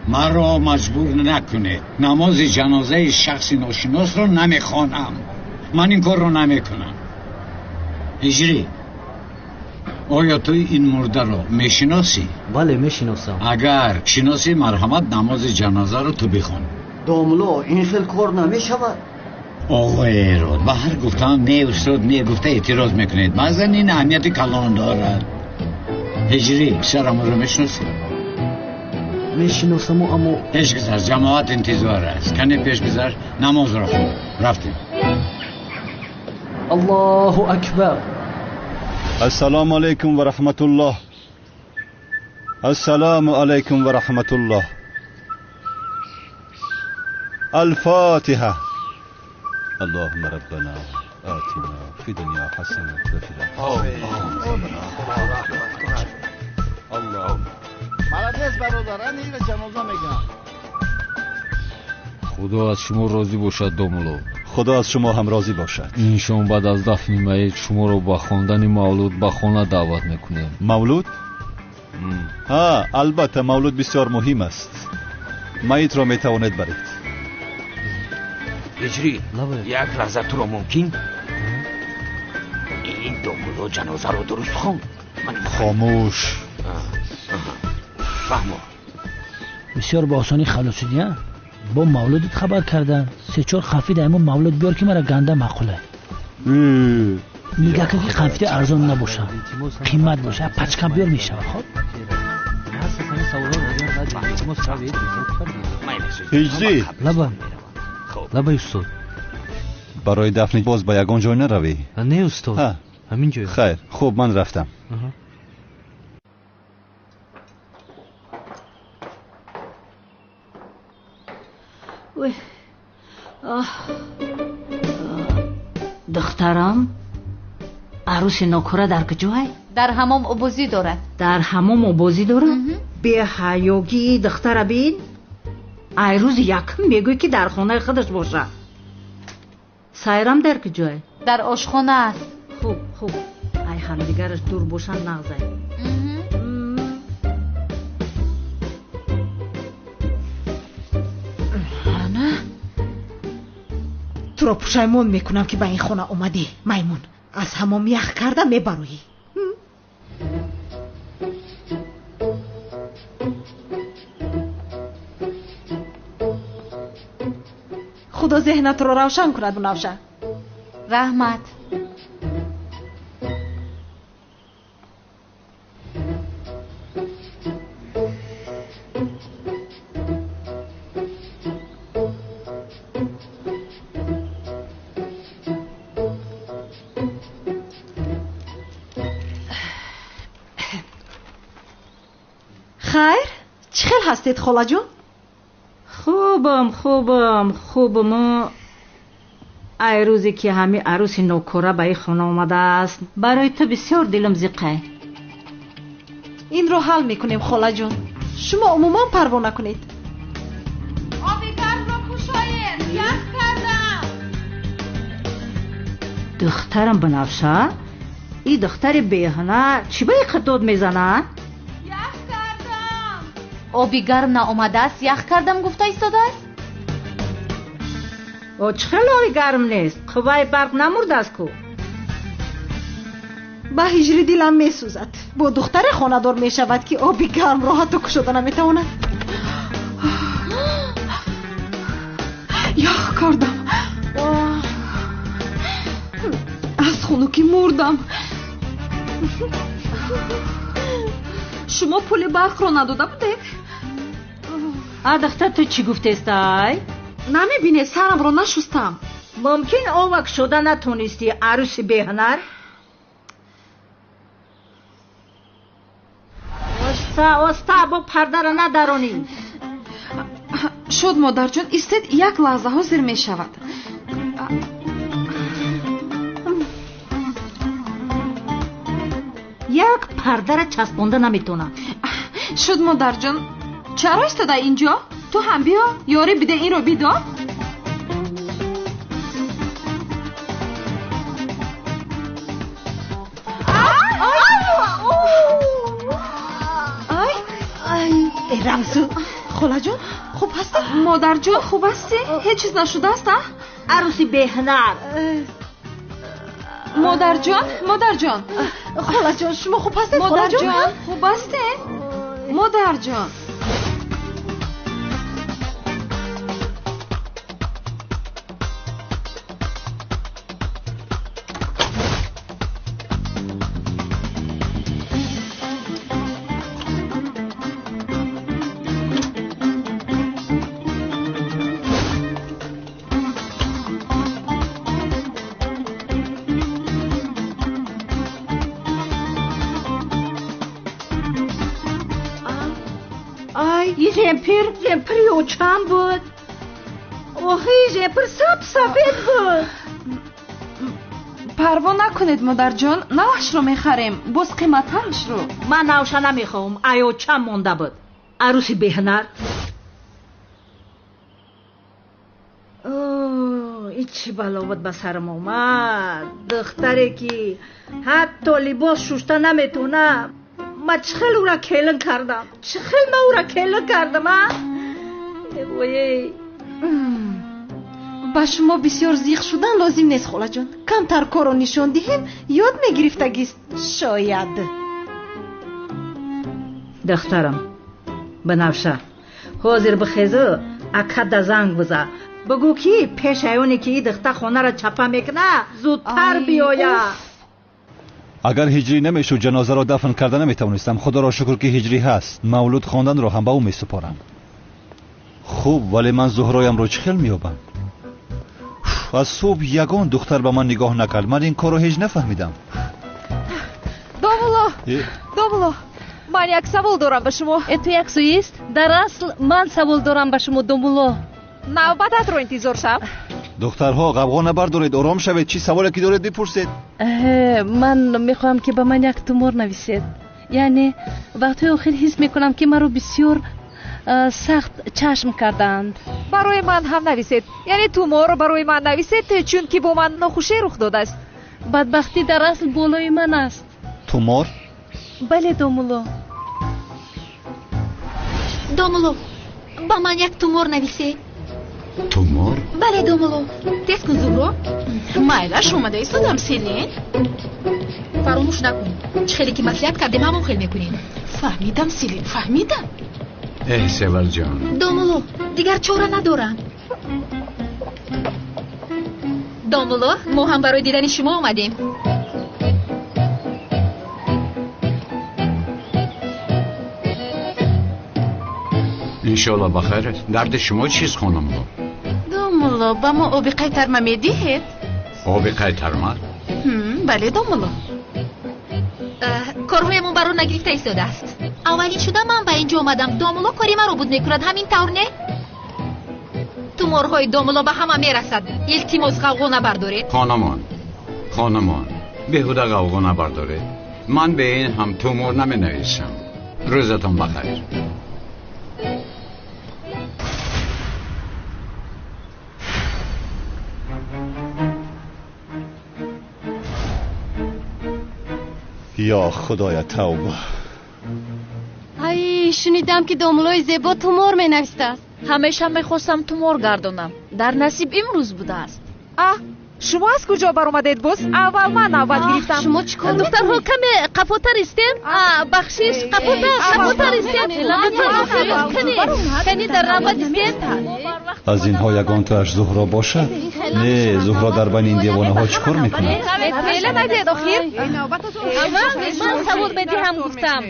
من را مجبور نکنید. نماز جنازه شخصی ناشناس را نمیخوانم. من این کار را نمیکنم. هجری، آیا تو این مرده را میشناسی؟ بله میشناسم. اگر شناسی مرحمت نماز جنازه را تو بخوان. داملا این خیل کار نمیشود. آقای راد به هر گفتم نه استاد نه گفته اعتراض میکنید. بعضن این اهمیت کلان دارد. هجری سرم را میشناسی؟ میشناسم اما پیش گذر، جماعت انتظار است. کنی پیش گذر، نماز را خون. رفتیم. الله اکبر. السلام علیکم و رحمت الله. السلام علیکم و رحمت الله. الفاتحه. اللهم ربنا آتنا فی دنیا حسنه و فی الاخره. الله ملدیز برادران این جنازه میگم. خدا از شما راضی باشد داملا. خدا از شما هم راضی باشد. این شام بعد از دفن میت شما را با خواندن مولود به خانه دعوت میکنیم. مولود؟ ها البته مولود بسیار مهم است. میت را میتواند برید. هجری یک لحظه تو را ممکن؟ این داملا جنازه را درست خواند. خاموش. فهمو. بسیار با آسانی خلاص شدی ها؟ با مولودت خبر کردن 3-4 خفی در امون مولود بیار که مرا گنده معقوله. میگه که خفی ارزان نباشه، قیمت باشه، پچکم بیار میشه. خب هجری لبا مطلب استاد؟ برای دفن باز به یگان جای نروی؟ نه استاد، همین جای. خیر خوب، من رفتم. دخترم عروس نوکره در کجای؟ در حمام ابوزی دارد. در حمام ابوزی دارد؟ به حیاگی دختر بین عروس یکم میگوی که در خانه خودش باشه. سایرم در کجای؟ در آشخانه است. خوب ای همدیگرش دور باشن نغزای. تو را پشیمون میکنم که به این خانه اومدی. میمون از حمام یخ کرده میبروی. خدا ذهنت رو روشن کند بنفشه. رحمت. خیر چه خیل هستید خاله جون؟ خوبم. ای روزی که همه عروس نوکره به این خانه آمده است برای تو بسیار دلم زیقه. این رو حل میکنیم خاله جون، شما عموما پروا نکنید. آبی گرم رو پوشاید، یخ کردم. دخترم بنفشه این دختر بیهنه چی به این خطوط میزنه؟ آبی گرم ناآمده است، یخ کردم گفته ایستاده است. او چه آبی گرم نیست، قوای برق نمورده است کو. با هجری دلم میسوزد. با دختر خانه دار میشود که آبی گرم راحت و کشوده نمیتواند. یخ کردم، از خنکی مردم. شما پول برق را نداده بودید؟ دختر تو چی گفته استای؟ نمیبینه سرم را نشستم. ممکن آوک شده نتونستی عروس بهنر؟ وستا با پرده را ندارونی. شد مادر جون، استید یک لحظه حاضر می شود. یک پرده را چسبونده نمیتونم. شد مادر جون، چرا استاده اینجا؟ تو هم بیا، یاری بده این رو بیدا. ای رمزو، خاله جون خوب هستی؟ مادر جون خوب هستی؟ هیچ چیز نشده است؟ عروسی بهنر. مادر جان خاله جون شما خوب هستید؟ مادر جان خوب هستی؟ مادر جان زمپری اوچم بود. زمپر سفید بود. پروا نکنید مادر جان، نوش رو میخریم، باز قیمتش رو. من نوش نمیخوام، اوچم مونده بود. عروسی بهنر. این چی بلاوت به سرم اومد. دختری که حتی لباس شوشته نمیتونه. ما چخیل او را کلن کردم. با شما بسیار زیغ شدن لازم نیست خاله جان. کمتر کارو نشون دهیم یاد میگرفتگیست شاید. دخترم بنفشه حاضر بخیزه اکد زنگ بزه بگو که پیش ایونی که این دختر خونه را چپه میکنه زودتر بیاید. اگر هجری نمیشد جنازه را دفن کرده نمیتونستم. خدا را شکر که هجری هست. مولود خواندن را هم به او میسپارم. خوب، ولی من زهرایم را چخیل میابم؟ از صبح یگان دختر به من نگاه نکرد. من این کارو هیچ نفهمیدم. домуло ман як савол дорам ба шумо. ту як сӯист? дар асл ман савол дорам ба шумо домуло. навбататро интизор шав. духтарҳо ғавғо набардоред, ором шавед. чӣ саволе ки доред бипурсед. ман мехоҳам ки ба ман як тумор нависед. яъне вақтҳои охир ҳис мекунам ки маро бисёр сахт чашм кардаанд. барои ман ҳам нависед. яъне тумор барои ман нависед, чунки бо ман нохушие рух додааст. бадбахтӣ дар асл болои ман аст. тумор? бале домуло. домуло, ба ман як тумор нависе. тумор? бале домуло. тест кун зуҳро. майлаш омада истодам селин. фаромӯш накун. чӣ хеле ки маслиҳат кардем ҳамон хел мекунем. фаҳмидам селин, фаҳмидам. севарҷон. домуло, дигар чора надорам. домуло, мо ҳам барои дидани шумо омадем. иншоалло бахайр аст. дарди шумо чист хонамло? домуло, ба мо оби қайтарма медиҳед? оби қайтарма? бале домуло. корҳоямон баро нагирифта истодааст. аввалин шуда ман ба инҷо омадам. домуло кори маро буд мекунад, ҳамин тавр не? туморҳои домуло ба ҳама мерасад. илтимос ғавғо набардоред. хонамон беҳуда ғавғо набардоред. ман бе ин ҳам тумор наменависам. рӯзатон бахайр. یا خدایا توبه. ай шунидам ки домулои зебо тумор менависта аст. ҳамеша мехостам тумор гардонам. дар насиб имрӯз будааст. шумо аз куҷо баромадед боз? аввал ман навбат гирифтам. шумо чӣ кор? духтарҳо каме қафотар истем. бахшиш қафотар истем. кани дар навбат истем. از اینها یگان تو اش زهرا باشد؟ نه، زهرا در بین این دیوانه ها چی کار میکنه؟ من سوال بدهم گفتم.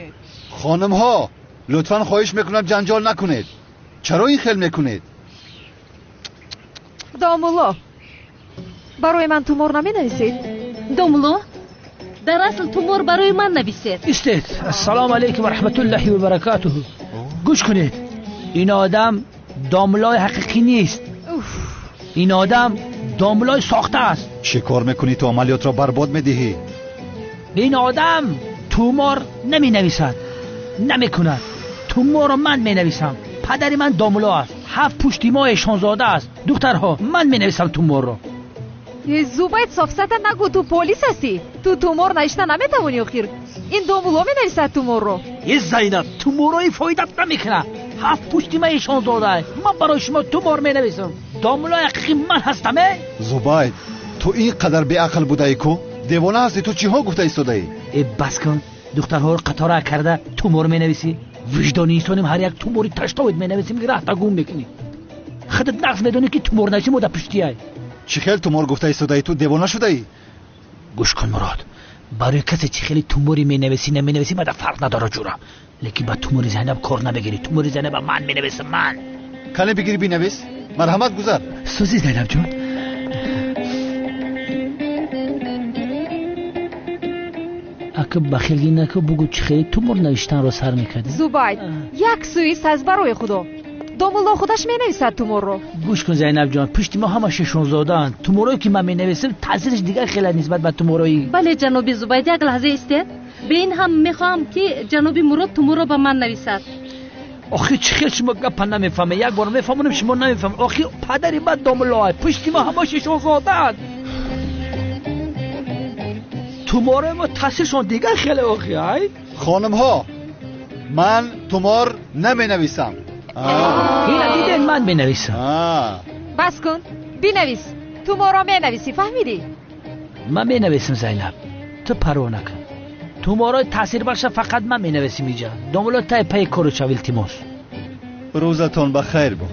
خانم ها لطفا خواهش میکنم جنجال نکنید. چرا این خیل میکنید؟ домуло, барои ман тумор наменависед? домуло, дар асл тумор барои ман нависед. истед. ассалому алайкум ва раҳматуллоҳи ва баракатуҳу. гӯш кунед. ин одам домулои ҳақиқӣ нест. ин одам домулои сохта аст. چی کار میکنی تو عملیات را برباد میدهی؟ این آدم تومور نمی نویسد، نمی کند. تومور را من می نویسم. پدر من داملا است. 7 پشتی ماه شانزاده است. دخترها من می نویسم تومور را. زوبایت صافسته نگو تو پلیس هستی. تو تومور نوشته نمیتوانی آخر. این داملا می نویسد تومور را. ای زینب تومورای فایدت نمی کنه. 7 پشتی ماه شانزاده است. من برای شما تومور می نویسم. داملای حقیقی من هستم. زبید تو این قدر بی عقل بوده ای کو؟ دیوانه هستی؟ تو چی ها گفته ایستاده ای؟ بس کن. دخترها رو قطاره کرده تومور می نویسی. وجدان انسانیم هر یک توموری تشتاوید می نویسیم که راه تا گم میکنی. خودت نقص میدونی که تومور نویسی مده پشتی ای. چی خیلی تومور گفته ایستاده ای؟ تو دیوانه شده ای؟ گوش کن مراد. برای کسی چی خیلی توموری می نویسی نمی نویسی مده فرق نداره جورا. لیکن با توموری زینب کار نبگیری. توموری زینب من می نویسم من. کنه بگیری بنویس. مرحمت گذار. سوزی زینب جون. اگه بخیلی نکه بگو چی خیلی تومور نوشتن رو سر میکردی. زوباید یک سوئیست از برای خدا. داملا خودش می نویسد تومور رو. گوش کن زینب جان. پشتی ما همه ششونزاده اند. تومورایی که من می نویسم تاثیرش دیگه خیلی نسبت به تومورایی. بله جناب زوباید یک لحظه استید. به این هم میخوام که جناب مراد تومور رو به من نویسد. آخه چی خیلی شما گپ نمیفهمه. یک بار میفهمونم شما نمیفهم. آخه پدری بد داملاه پشتی ما همه ششونزاده اند. تومور ما تاثیرشون دیگه خیلی آخه. خانم ها من تومور نمی نویسم. این دیدن من می نویسم. بس کن بنویس. تومور رو می نویسی فهمیدی؟ من می نویسم زینب. تو پروا نکن. تومورای تاثیر بخش فقط من می نویسم اینجا. داملا تای پای کارو چاویل تیموس. روزتون بخیر بود.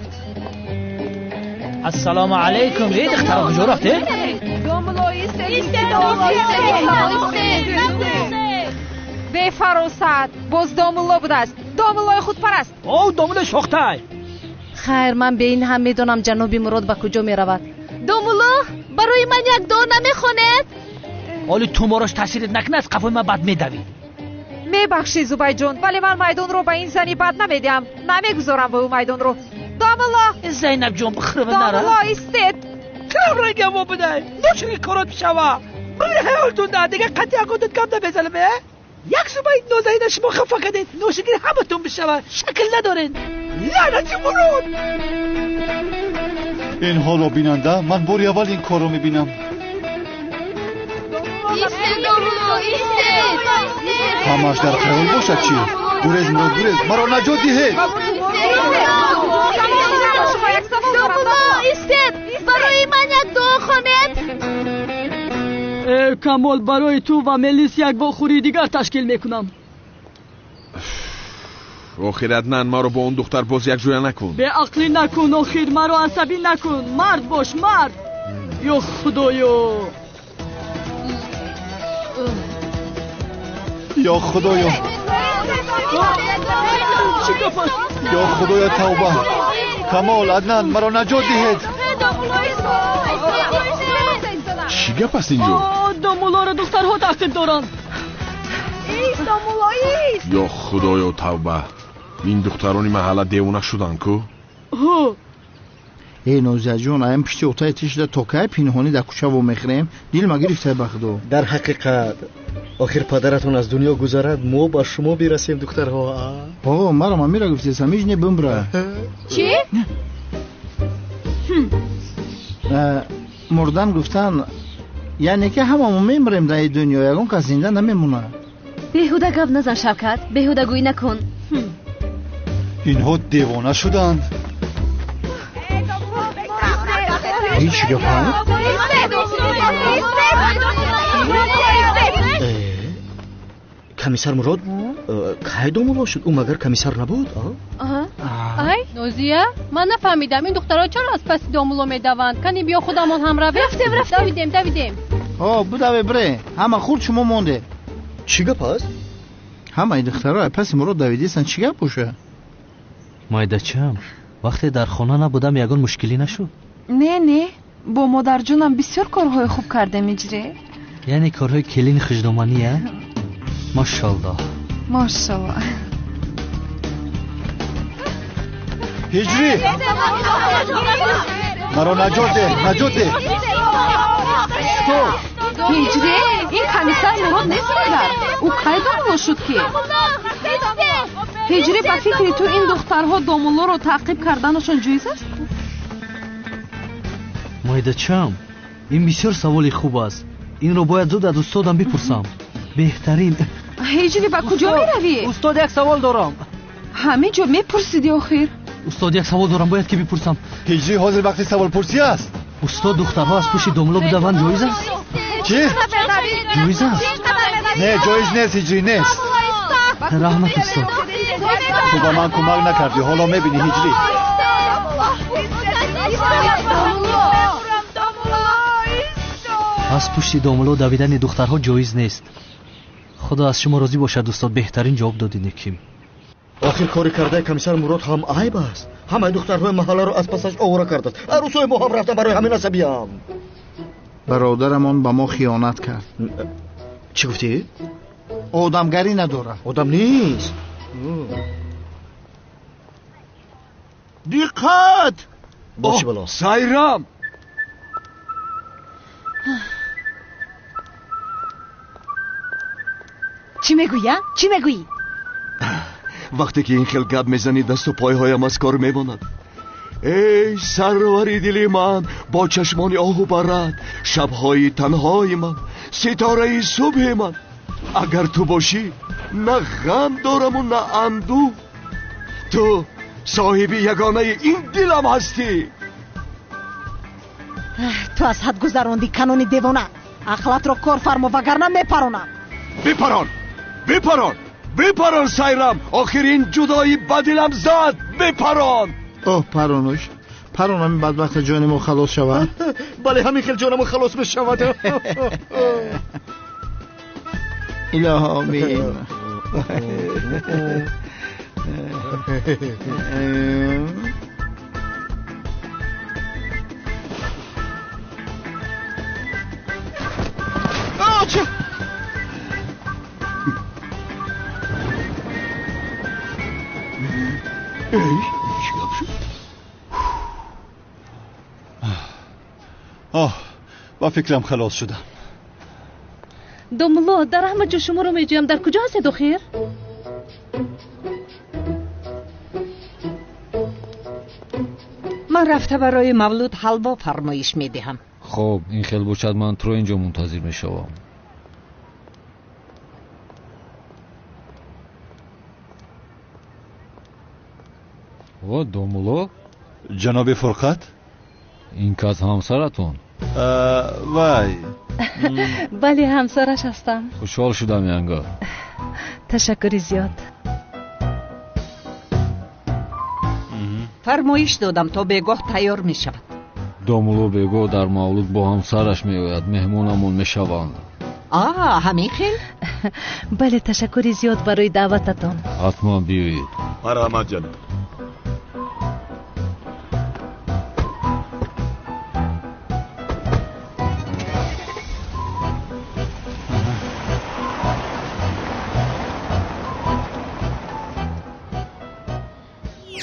السلام علیکم. ای دختر کجا رفته؟ داملا ایسته. به فراست باز داملا بود است. داملای خود پرست. او داملا شاخته. خیر من به این هم میدونم جناب مراد به کجا می رود. داملا برای من یک دعا نمیخونید؟ ولی توماراش تاثیرت نکنه از قفای من بد میدوی. میبخشی زوبای جون، ولی من میدان رو به این زنی بد نمیدم. نمیگذارم به او میدان رو. داملا زینب جون بخرب نره. داملا ایستید. کلام رنگ ما بده. نوشی کارات بشوا. برای حیالتون ده دیگه قطعی اگودت کم نبزنم. یک زوبای نوزایی شما خفا کردید. نوشگیر همتون بشوا. شکل ندارین. لعنتی مرود. این حالو بیننده من باری اول این کار رو میبینم. همش در خیال باشد چی؟ گریز مراد گریز مرا نجات دهید. داملا ایستید. برای من یک دعا کنید. کمال برای تو و ملیس یک بخوری دیگر تشکیل میکنم. آخر عدنان ما رو با اون دختر باز یک جویا نکن. به عقلی نکن آخر مرا عصبی نکن. مرد باش مرد. یا خدایا یا خدایا یا خدایا توبه. کمال عدنان مرا نجات دهید. چی گپ است اینجا؟ دامولا را دخترها تعقیب دارن. ایست دامولا ایست. یا خدایا توبه. این دخترانی محله دیوونه شدن کو؟ ای نوزه جون ایم پشتی اتای تیش تا که پینهانی در کوچه و میخریم دیل ما گرفته بخدو. در حقیقت آخر پدرتون از دنیا گذارد ما با شما برسیم دخترها. آقا مرا ما میره گفتی سمیجنی بمبره. چی؟ مردن گفتن یعنی که هممون میمریم در دنیا یکون کس زنده نمیمونه. بیهوده گپ نزن شوکت. بیهوده گویی نکن. اینها دیوانه شدند. هیچ گپه؟ کمیسر مراد که داملا شد؟ او مگر کمیسر نبود؟ ای نوزیه من نفهمیدم این دخترها چرا از پس داملا میدوند. کنی بیا خودمون هم رویم. رفتیم دویدیم. بودوی بره همه خورد شما مونده. چی گپ است؟ همه این دخترها پس مراد دویدیستن چی گپ باشه؟ مایده چم وقتی در خانه نبودم یگان مشکلی نشد. نه با مادر جونم بسیار کارهای خوب کرده میجره. یعنی کارهای کلین خجدامانیه؟ ماشاءالله ماشاءالله. هجری مرا نجات ده. هجری این کمیسر مراد نیست مادر. او کی داملا شد که؟ هجری با فکر تو این دخترها داملا رو تعقیب کردنشون جایز است؟ مایده چم این بسیار سوالی خوب است. این رو باید زود از استادم بپرسم. بهترین. هجری با کجا میروی؟ استاد یک سوال دارم. همه جا میپرسیدی آخر؟ استاد یک سوال دارم باید که بپرسم. هجری حاضر وقتی سوال پرسی است. استاد دخترها از پشت داملا بدوند جایز است؟ چی؟ جایز است؟ نه جایز نیست هجری نیست. رحمت استاد. تو با من کمک نکردی حالا میبینی هجری. از پشت داملا دویدن دخترها جایز نیست. خدا از شما راضی باشد استاد. بهترین جواب دادین یکیم. آخر کاری کرده کمیسر مراد هم عیب است. همه دخترهای محله رو از پسش آواره کرده است. عروسای ما هم رفتن برای همین عصبیام. برادرمان به ما خیانت کرد. چی گفتی؟ آدمگری نداره. آدم نیست. دقت باشی بلا سایرام. چی میگویی؟ وقتی که این خیل گپ میزنی دست و پایهایم از کار میماند. ای سروری دلی من با چشمان آهو برد، شبهای تنهای من، ستاره صبح من. اگر تو باشی نه غم دارم و نه اندو. تو صاحب یگانه این دلم هستی. تو از حد گذراندی کنون دیوانه. عقلت رو کار فرما وگرنه میپرونم. بپران سایرم. آخر این جدایی بدلم زد. بپران. پرانوش همین بدبخت جانمو خلاص شود. بله همین خیل جانمو خلاص بشود. اله آمین. چی گپ شد؟ با فکرم خلاص شدم. دوملو در احمد جو شما رو میجویم، در کجا هستید آخر؟ من رفته برای مولود حلوا فرمایش میدهم. خب این خیلی بچد من تو اینجا منتظر میشوم. و دوملو جناب فرقت، این کس همسرتون؟ وای بله همسرش هستم. خوشحال شدم ینگا. تشکری زیاد. فرمایش دادم تا بگاه تیار می شود. دوملو بگاه در مولود با همسرش می آید، مهمونمون می شوند. همین خیل؟ بله تشکری زیاد برای دعوتتان. حتما بیایید. مرحمت جناب.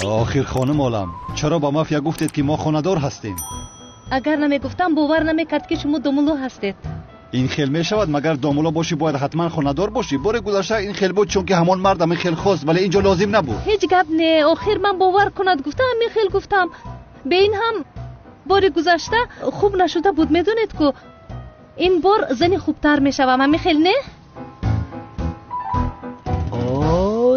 آخر خانم عالم، چرا با مافیا گفتید که ما خانه‌دار هستیم؟ اگر نمیگفتم باور نمیکرد که شما دوملو هستید. این خیل میشود مگر دوملو باشی باید حتما خانه‌دار باشی. بار گذشته این خیل بود چون که همان مردم این خیل خواست، ولی اینجا لازم نبود. هیچ گپ نه، آخر من باور کند گفتم این خیل گفتم. به این هم بار گذشته خوب نشده بود، میدونید که این بار زنی خوبتر میشوم. همین خیل نه؟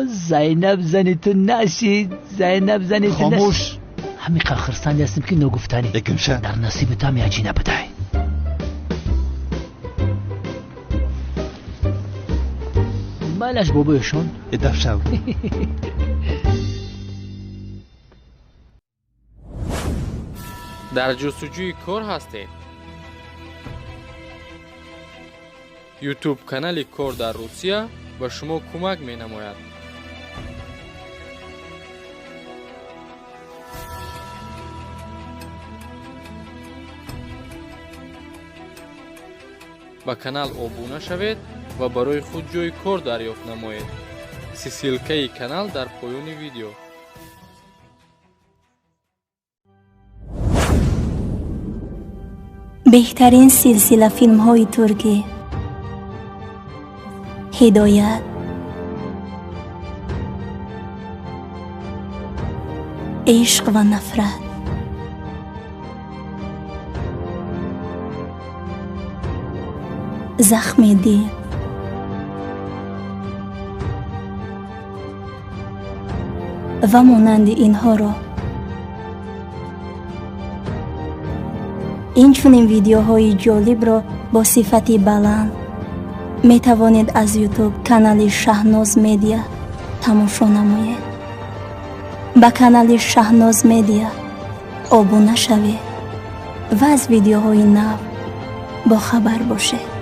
زینب زنی تو نشید، زینب زنی تو نشید. خاموش. همین خرخرستانی هستیم که نگفتنی اکمشه در نصیب تو همی عجی نبوده. مالش بابایشون ادف شو. در جستجوی کار هستید؟ یوتیوب کانال کار در روسیه به شما کمک می نماید. به کانال ابونه شوید و برای خود جای کار دریافت نمایید. سیسیلکه کانال در پایان ویدیو. بهترین سلسله فیلم های ترکی، هدایت، عشق و نفرت، زخم دل، و مانند اینها را این چنین ویدیوهای جالب را با صفتی بلند می توانید از یوتیوب کانال شهناز میدیا تماشا نمایید. با کانال شهناز میدیا ابونه شوید و از ویدیوهای نو با خبر باشید.